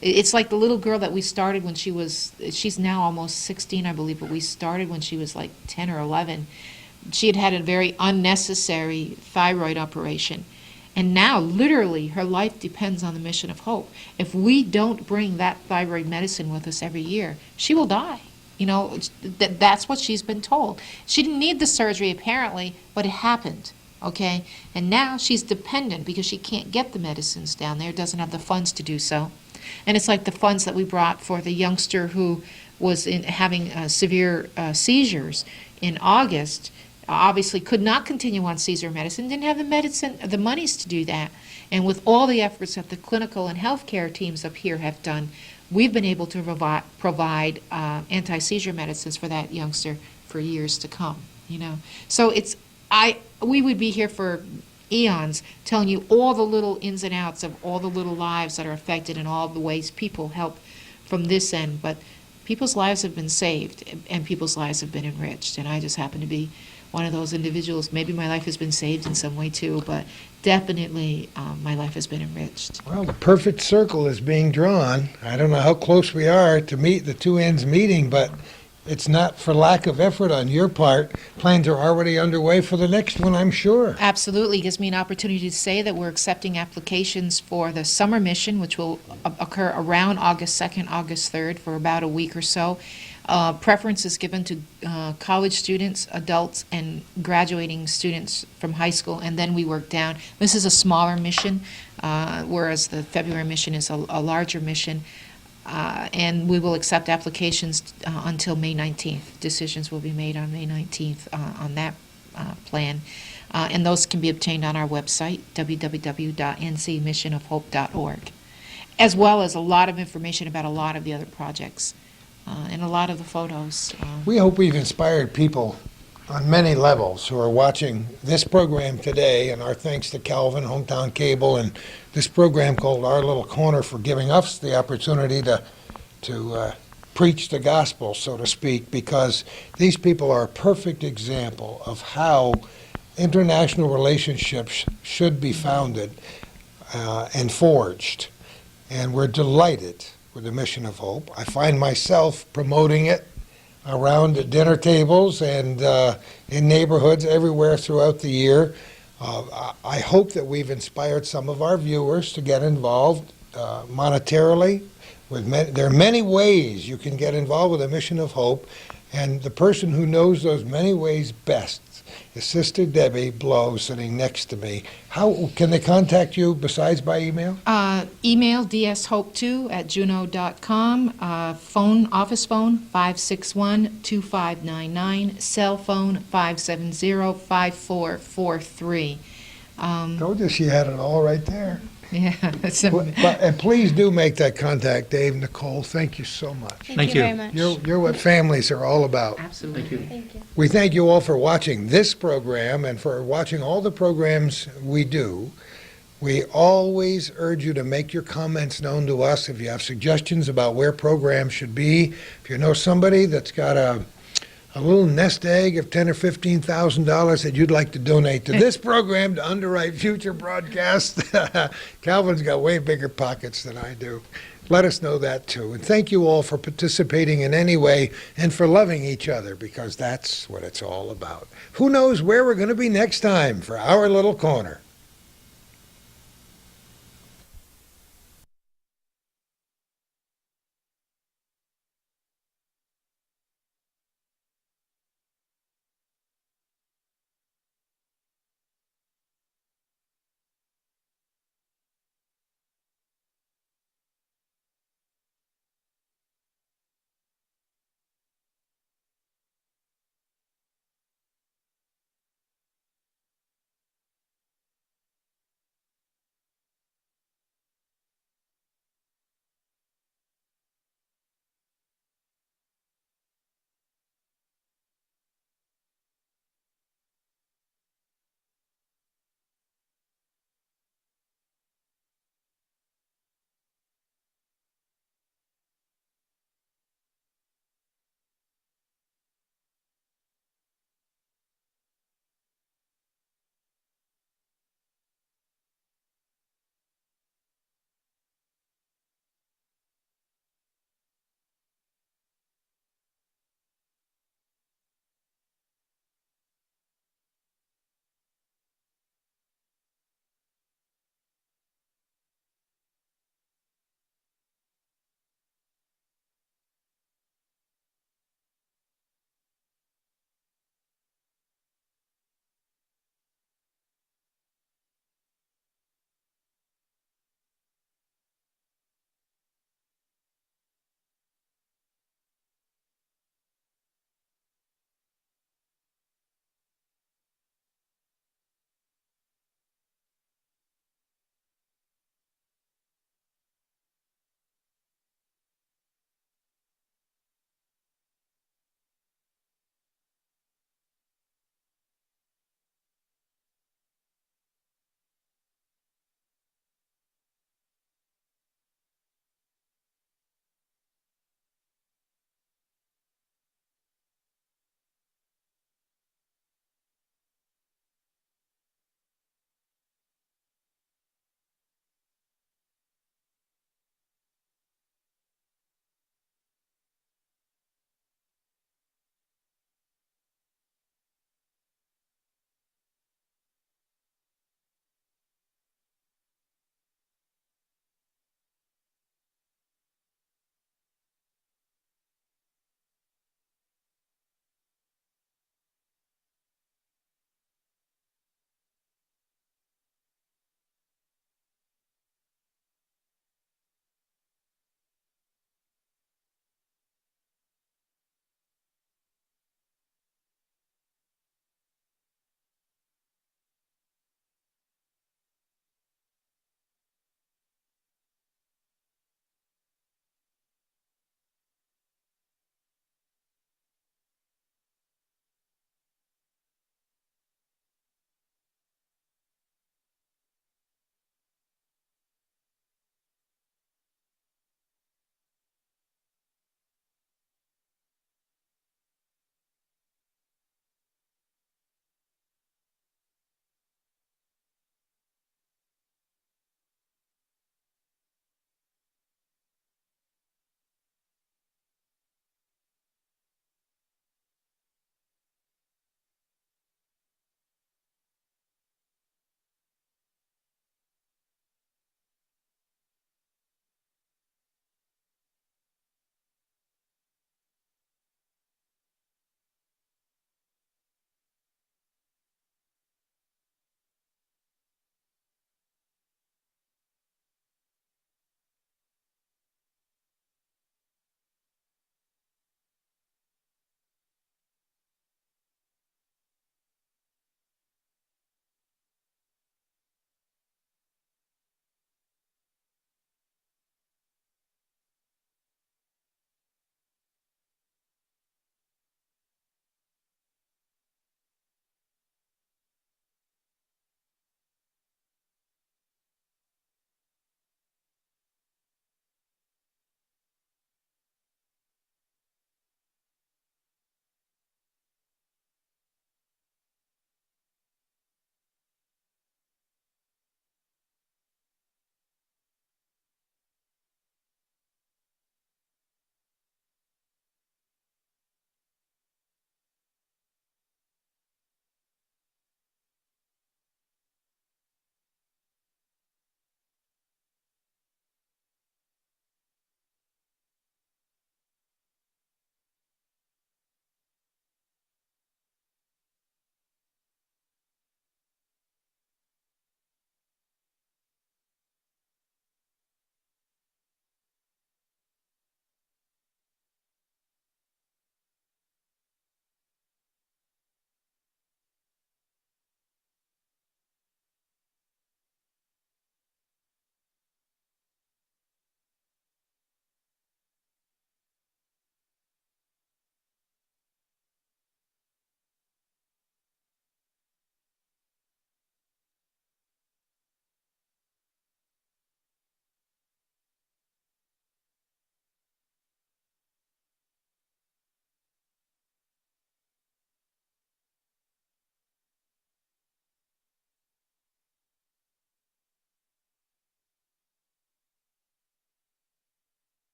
it's like the little girl that we started when she's now almost 16, I believe, but we started when she was like 10 or 11. She had a very unnecessary thyroid operation. And now, literally, her life depends on the Mission of Hope. If we don't bring that thyroid medicine with us every year, she will die. That's what she's been told. She didn't need the surgery, apparently, but it happened, okay? And now she's dependent because she can't get the medicines down there, doesn't have the funds to do so. And it's like the funds that we brought for the youngster who was having severe seizures in August. Obviously could not continue on seizure medicine, didn't have the monies to do that. And with all the efforts that the clinical and healthcare teams up here have done, we've been able to provide anti-seizure medicines for that youngster for years to come. So we would be here for eons, telling you all the little ins and outs of all the little lives that are affected and all the ways people help from this end. But people's lives have been saved and people's lives have been enriched. And I just happen to be one of those individuals. Maybe my life has been saved in some way too, but definitely my life has been enriched. Well, the perfect circle is being drawn. I don't know how close we are to meet the two ends meeting, but it's not for lack of effort on your part. Plans are already underway for the next one, I'm sure. Absolutely. Gives me an opportunity to say that we're accepting applications for the summer mission, which will occur around August 2nd, August 3rd, for about a week or so. Preference is given to college students, adults, and graduating students from high school, and then we work down. This is a smaller mission, whereas the February mission is a larger mission. And we will accept applications until May 19th. Decisions will be made on May 19th on that plan. And those can be obtained on our website, www.ncmissionofhope.org, as well as a lot of information about a lot of the other projects and a lot of the photos. We hope we've inspired people on many levels who are watching this program today, and our thanks to Calvin, Hometown Cable, and this program called Our Little Corner for giving us the opportunity to preach the gospel, so to speak, because these people are a perfect example of how international relationships should be founded and forged. And we're delighted with the Mission of Hope. I find myself promoting it around at dinner tables and in neighborhoods everywhere throughout the year. I hope that we've inspired some of our viewers to get involved monetarily. There are many ways you can get involved with the Mission of Hope, and the person who knows those many ways best is Sister Debbie Blow, sitting next to me. How can they contact you besides by email? Email dshope2@juno.com. Office phone 561-2599. Cell phone 570-5443. Told you she had it all right there. Yeah, that's And please do make that contact, Dave, Nicole. Thank you so much. Thank you very much. You're what families are all about. absolutely. Thank you. We thank you all for watching this program and for watching all the programs we do. We always urge you to make your comments known to us if you have suggestions about where programs should be. If you know somebody that's got a little nest egg of $10,000 or $15,000 that you'd like to donate to this program to underwrite future broadcasts, Calvin's got way bigger pockets than I do. Let us know that too. And thank you all for participating in any way and for loving each other, because that's what it's all about. Who knows where we're going to be next time for Our Little Corner.